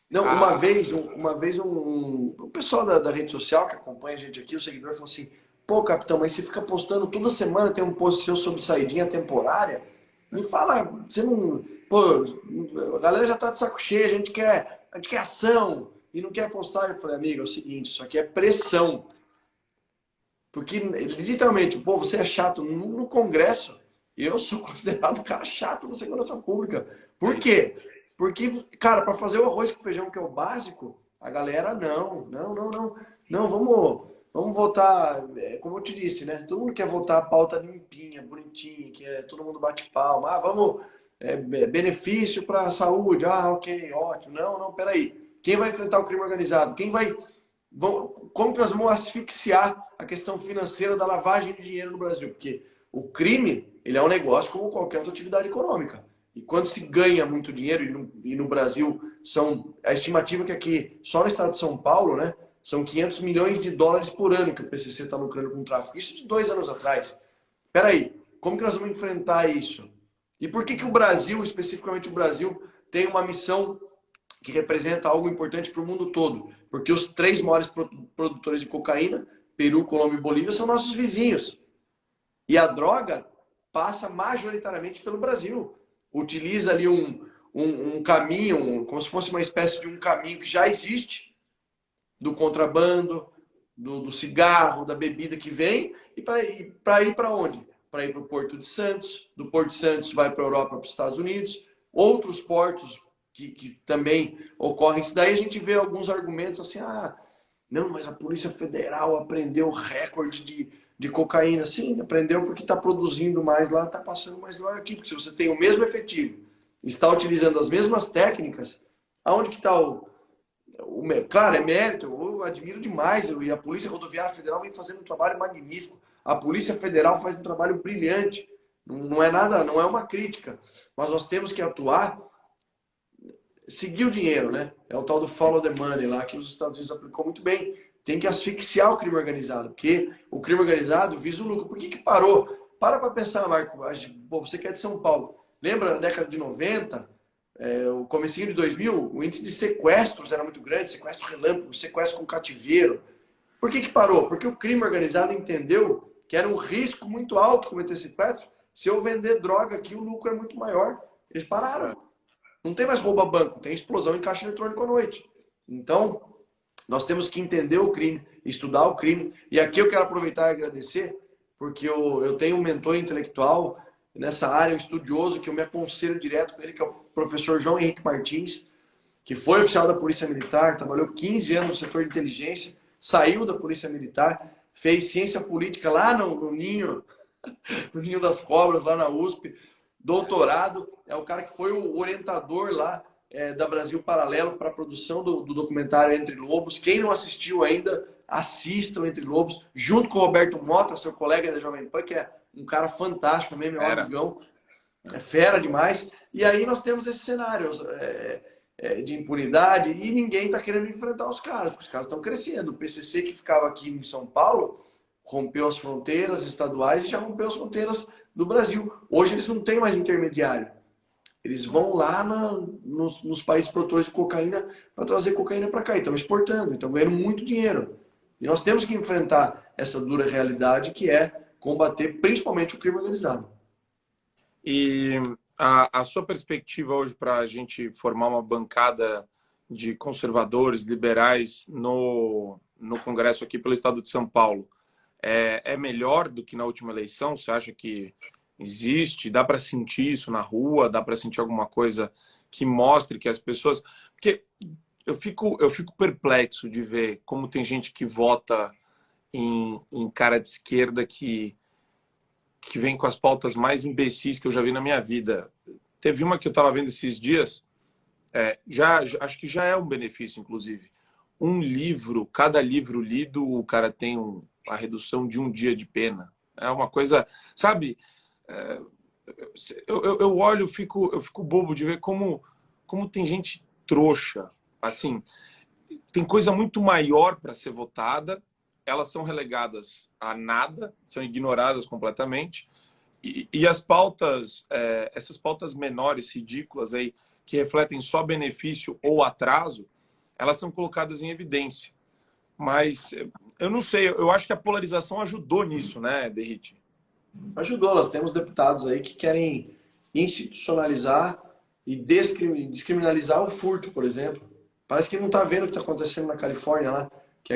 Não, uma vez o pessoal da rede social que acompanha a gente aqui, o seguidor, falou assim, pô, capitão, mas você fica postando toda semana, tem um post seu sobre saidinha temporária? Me fala, você não... Pô, a galera já tá de saco cheio, a gente quer ação e não quer postar. Eu falei, amigo, é o seguinte, isso aqui é pressão. Porque, literalmente, pô, você é chato no Congresso, eu sou considerado um cara chato na segurança pública. Por quê? Porque, cara, para fazer o arroz com feijão, que é o básico, a galera, não, vamos votar, como eu te disse, né? Todo mundo quer votar a pauta limpinha, bonitinha, que todo mundo bate palma. Vamos, benefício para a saúde, ok, ótimo. Não, peraí. Quem vai enfrentar o crime organizado? Como que nós vamos asfixiar a questão financeira da lavagem de dinheiro no Brasil? Porque o crime, ele é um negócio como qualquer outra atividade econômica. E quando se ganha muito dinheiro, e no Brasil, a estimativa que aqui, só no estado de São Paulo, né, são 500 milhões de dólares por ano que o PCC está lucrando com o tráfico. Isso de 2 anos atrás. Peraí, como que nós vamos enfrentar isso? E por que o Brasil, especificamente o Brasil, tem uma missão que representa algo importante para o mundo todo? Porque os 3 maiores produtores de cocaína, Peru, Colômbia e Bolívia, são nossos vizinhos. E a droga passa majoritariamente pelo Brasil. Utiliza ali um caminho, como se fosse uma espécie de um caminho que já existe, do contrabando, do cigarro, da bebida que vem, e para ir para onde? Para ir para o Porto de Santos, do Porto de Santos vai para a Europa, para os Estados Unidos, outros portos que também ocorrem. Isso daí a gente vê alguns argumentos assim, não, mas a Polícia Federal apreendeu recorde de cocaína. Sim, aprendeu porque está produzindo mais lá, está passando mais droga aqui. Porque se você tem o mesmo efetivo, está utilizando as mesmas técnicas, aonde que está Claro, é mérito, eu admiro demais. E a Polícia Rodoviária Federal vem fazendo um trabalho magnífico. A Polícia Federal faz um trabalho brilhante. Não é nada, não é uma crítica. Mas nós temos que atuar, seguir o dinheiro, né? É o tal do follow the money lá, que os Estados Unidos aplicou muito bem. Tem que asfixiar o crime organizado, porque o crime organizado visa o lucro. Por que parou? Para pensar, Marco. Você que é de São Paulo. Lembra na década de 90, o comecinho de 2000, o índice de sequestros era muito grande, sequestro relâmpago, sequestro com cativeiro. Por que parou? Porque o crime organizado entendeu que era um risco muito alto cometer sequestro. Se eu vender droga aqui, o lucro é muito maior. Eles pararam. Não tem mais roubo a banco, tem explosão em caixa eletrônico à noite. Então, nós temos que entender o crime, estudar o crime. E aqui eu quero aproveitar e agradecer, porque eu tenho um mentor intelectual nessa área, um estudioso, que eu me aconselho direto com ele, que é o professor João Henrique Martins, que foi oficial da Polícia Militar, trabalhou 15 anos no setor de inteligência, saiu da Polícia Militar, fez ciência política lá no ninho das cobras, lá na USP, doutorado, é o cara que foi o orientador lá da Brasil Paralelo para a produção do documentário Entre Lobos. Quem não assistiu ainda, assistam Entre Lobos, junto com o Roberto Mota, seu colega da Jovem Pan, que é um cara fantástico mesmo, meu amigão, é fera demais. E aí nós temos esse cenário de impunidade e ninguém está querendo enfrentar os caras, porque os caras estão crescendo. O PCC que ficava aqui em São Paulo rompeu as fronteiras estaduais e já rompeu as fronteiras do Brasil. Hoje eles não têm mais intermediário. Eles vão lá nos países produtores de cocaína para trazer cocaína para cá. E estão exportando, estão ganhando muito dinheiro. E nós temos que enfrentar essa dura realidade que é combater principalmente o crime organizado. E a sua perspectiva hoje para a gente formar uma bancada de conservadores, liberais no Congresso aqui pelo estado de São Paulo é melhor do que na última eleição? Você acha que existe? Dá para sentir isso na rua? Dá para sentir alguma coisa que mostre que as pessoas... Porque eu fico perplexo de ver como tem gente que vota em cara de esquerda que vem com as pautas mais imbecis que eu já vi na minha vida. Teve uma que eu estava vendo esses dias, acho que já é um benefício, inclusive. Um livro, cada livro lido, o cara tem a redução de 1 dia de pena. É uma coisa, sabe? Eu olho, eu fico bobo de ver como tem gente trouxa. Assim, tem coisa muito maior para ser votada, elas são relegadas a nada, são ignoradas completamente. E as pautas, essas pautas menores, ridículas, aí, que refletem só benefício ou atraso, elas são colocadas em evidência. Mas eu não sei, eu acho que a polarização ajudou nisso, né, Derrite? Ajudou, nós temos deputados aí que querem institucionalizar e descriminalizar o furto, por exemplo. Parece que não está vendo o que está acontecendo na Califórnia lá, que é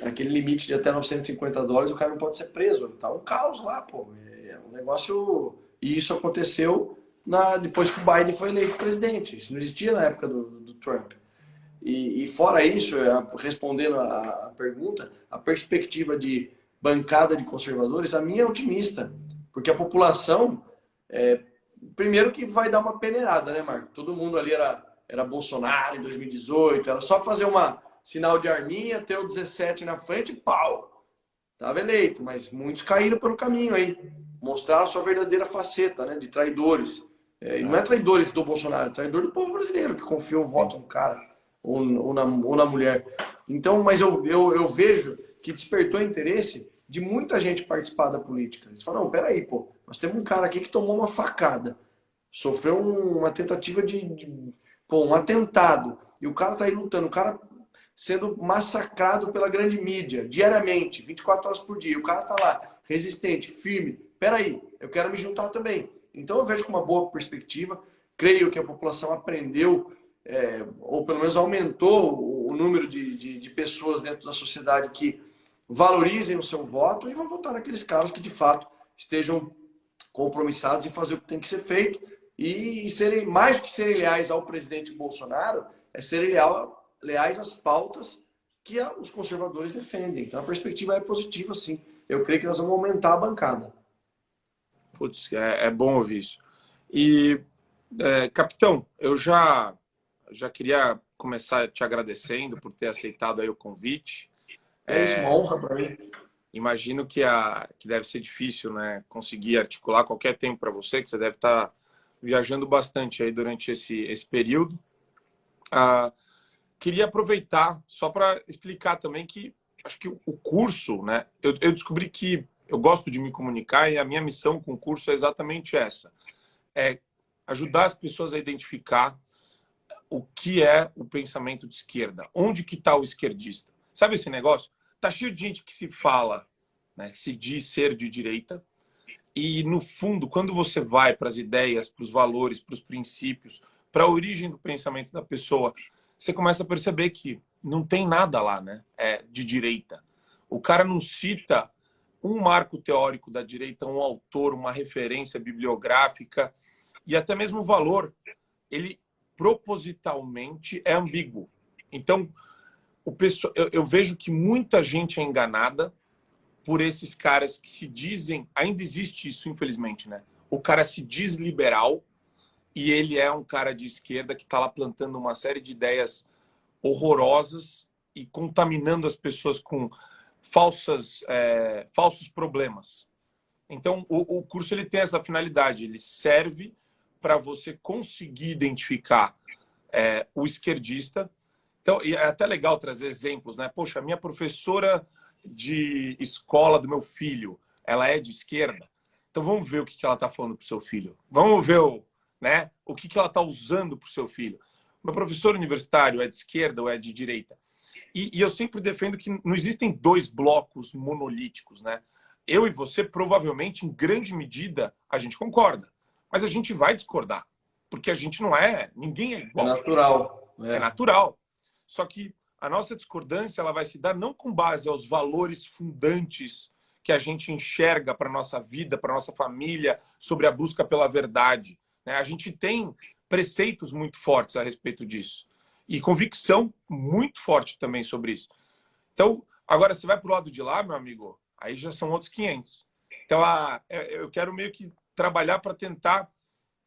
aquele limite de até $950, o cara não pode ser preso. Tá um caos lá, pô. É um negócio... E isso aconteceu depois que o Biden foi eleito presidente. Isso não existia na época do Trump. E fora isso, respondendo a pergunta, a perspectiva de bancada de conservadores, a minha é otimista. Porque a população, primeiro que vai dar uma peneirada, né, Marco? Todo mundo ali era Bolsonaro em 2018, era só fazer uma sinal de arminha, ter o 17 na frente, pau! Tava eleito, mas muitos caíram pelo caminho aí. Mostraram a sua verdadeira faceta, né, de traidores. E não é traidores do Bolsonaro, é traidor do povo brasileiro, que confiou o voto no cara ou na mulher. Então, mas eu vejo que despertou interesse de muita gente participar da política. Eles falam, não, peraí, pô, nós temos um cara aqui que tomou uma facada, sofreu uma tentativa um atentado, e o cara tá aí lutando, o cara sendo massacrado pela grande mídia, diariamente, 24 horas por dia. O cara tá lá, resistente, firme. Peraí, eu quero me juntar também. Então eu vejo com uma boa perspectiva. Creio que a população aprendeu, ou pelo menos aumentou o número de pessoas dentro da sociedade que valorizem o seu voto e vão votar naqueles caras que de fato estejam compromissados em fazer o que tem que ser feito e serem, mais do que serem leais ao presidente Bolsonaro, serem leais às pautas que os conservadores defendem. Então a perspectiva é positiva, sim. Eu creio que nós vamos aumentar a bancada. Putz, é bom ouvir isso. E, capitão, eu já queria começar te agradecendo por ter aceitado aí o convite. É isso, uma honra para mim. Imagino que deve ser difícil, né, conseguir articular qualquer tempo para você, que você deve estar viajando bastante aí durante esse período. Queria aproveitar só para explicar também que acho que o curso, né, eu descobri que eu gosto de me comunicar e a minha missão com o curso é exatamente essa. É ajudar as pessoas a identificar o que é o pensamento de esquerda. Onde que está o esquerdista? Sabe esse negócio? Tá cheio de gente que se fala, né, se diz ser de direita e, no fundo, quando você vai para as ideias, para os valores, para os princípios, para a origem do pensamento da pessoa, você começa a perceber que não tem nada lá, né, de direita. O cara não cita um marco teórico da direita, um autor, uma referência bibliográfica e até mesmo o valor. Ele propositalmente é ambíguo. Então, eu vejo que muita gente é enganada por esses caras que se dizem... Ainda existe isso, infelizmente, né? O cara se diz liberal e ele é um cara de esquerda que está lá plantando uma série de ideias horrorosas e contaminando as pessoas com falsos problemas. Então, o curso ele tem essa finalidade, ele serve para você conseguir identificar o esquerdista. Então, e é até legal trazer exemplos, né? Poxa, a minha professora de escola do meu filho, ela é de esquerda. Então, vamos ver o que ela está falando para o seu filho. Vamos ver o que ela está usando para o seu filho. Meu professor universitário é de esquerda ou é de direita? E eu sempre defendo que não existem dois blocos monolíticos, né? Eu e você, provavelmente, em grande medida, a gente concorda. Mas a gente vai discordar. Porque a gente não é... Ninguém é igual. É natural. É natural. Só que a nossa discordância ela vai se dar não com base aos valores fundantes que a gente enxerga para a nossa vida, para a nossa família, sobre a busca pela verdade. Né? A gente tem preceitos muito fortes a respeito disso. E convicção muito forte também sobre isso. Então, agora você vai para o lado de lá, meu amigo, aí já são outros 500. Então, eu quero meio que trabalhar para tentar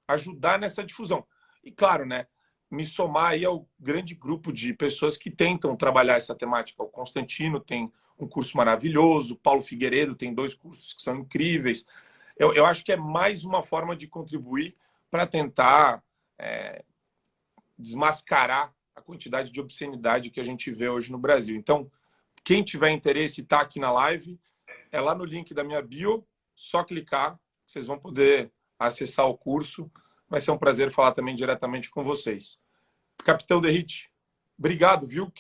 ajudar nessa difusão. E claro, né? Me somar aí ao grande grupo de pessoas que tentam trabalhar essa temática. O Constantino tem um curso maravilhoso, o Paulo Figueiredo tem 2 cursos que são incríveis. Eu acho que é mais uma forma de contribuir para tentar desmascarar a quantidade de obscenidade que a gente vê hoje no Brasil. Então, quem tiver interesse e está aqui na live, é lá no link da minha bio, só clicar, vocês vão poder acessar o curso. Vai ser um prazer falar também diretamente com vocês. Capitão Derrite, obrigado, viu?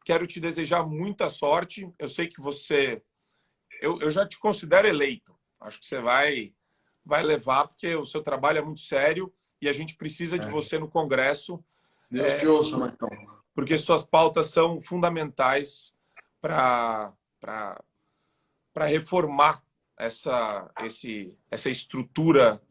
Quero te desejar muita sorte. Eu sei que você... Eu já te considero eleito. Acho que você vai levar, porque o seu trabalho é muito sério e a gente precisa de você no Congresso. Deus te ouça, Marcão. Porque suas pautas são fundamentais para reformar essa estrutura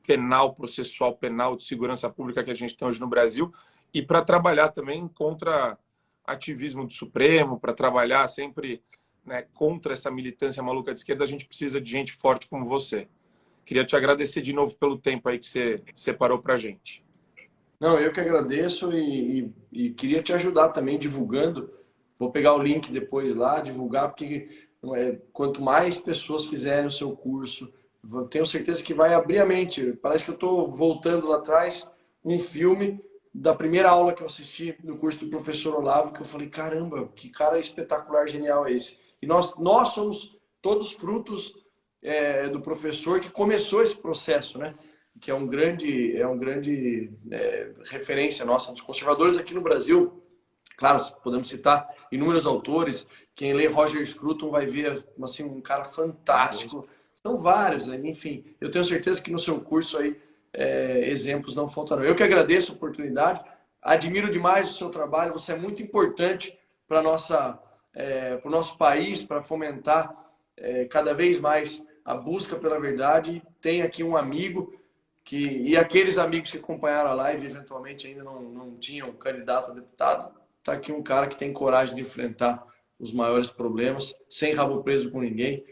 penal, processual penal de segurança pública que a gente tem hoje no Brasil e para trabalhar também contra ativismo do Supremo, para trabalhar sempre, né, contra essa militância maluca de esquerda. A gente precisa de gente forte como você. Queria te agradecer de novo pelo tempo aí que você separou para a gente. Não, eu que agradeço e queria te ajudar também divulgando. Vou pegar o link depois lá, divulgar, porque quanto mais pessoas fizerem o seu curso, tenho certeza que vai abrir a mente. Parece que eu estou voltando lá atrás, um filme da primeira aula que eu assisti no curso do professor Olavo, que eu falei, caramba, que cara espetacular, genial é esse. E nós somos todos frutos do professor que começou esse processo, né? Que é um grande referência nossa dos conservadores aqui no Brasil. Claro, podemos citar inúmeros autores. Quem lê Roger Scruton vai ver assim, um cara fantástico. São vários, enfim. Eu tenho certeza que no seu curso aí exemplos não faltarão. Eu que agradeço a oportunidade, admiro demais o seu trabalho. Você é muito importante para o nosso país, para fomentar cada vez mais a busca pela verdade. Tem aqui um amigo e aqueles amigos que acompanharam a live eventualmente ainda não tinham candidato a deputado. Está aqui um cara que tem coragem de enfrentar os maiores problemas, sem rabo preso com ninguém,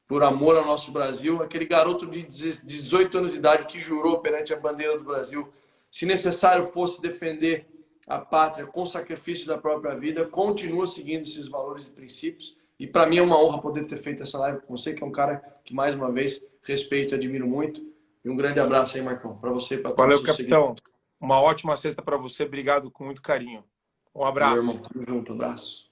por amor ao nosso Brasil. Aquele garoto de 18 anos de idade que jurou perante a bandeira do Brasil, se necessário fosse defender a pátria com sacrifício da própria vida, continua seguindo esses valores e princípios. E para mim é uma honra poder ter feito essa live com você, que é um cara que, mais uma vez, respeito e admiro muito. E um grande abraço aí, Marcão, para você e para todos. Valeu, capitão. Uma ótima sexta para você. Obrigado com muito carinho. Um abraço. Valeu, irmão. Tamo junto. Um abraço.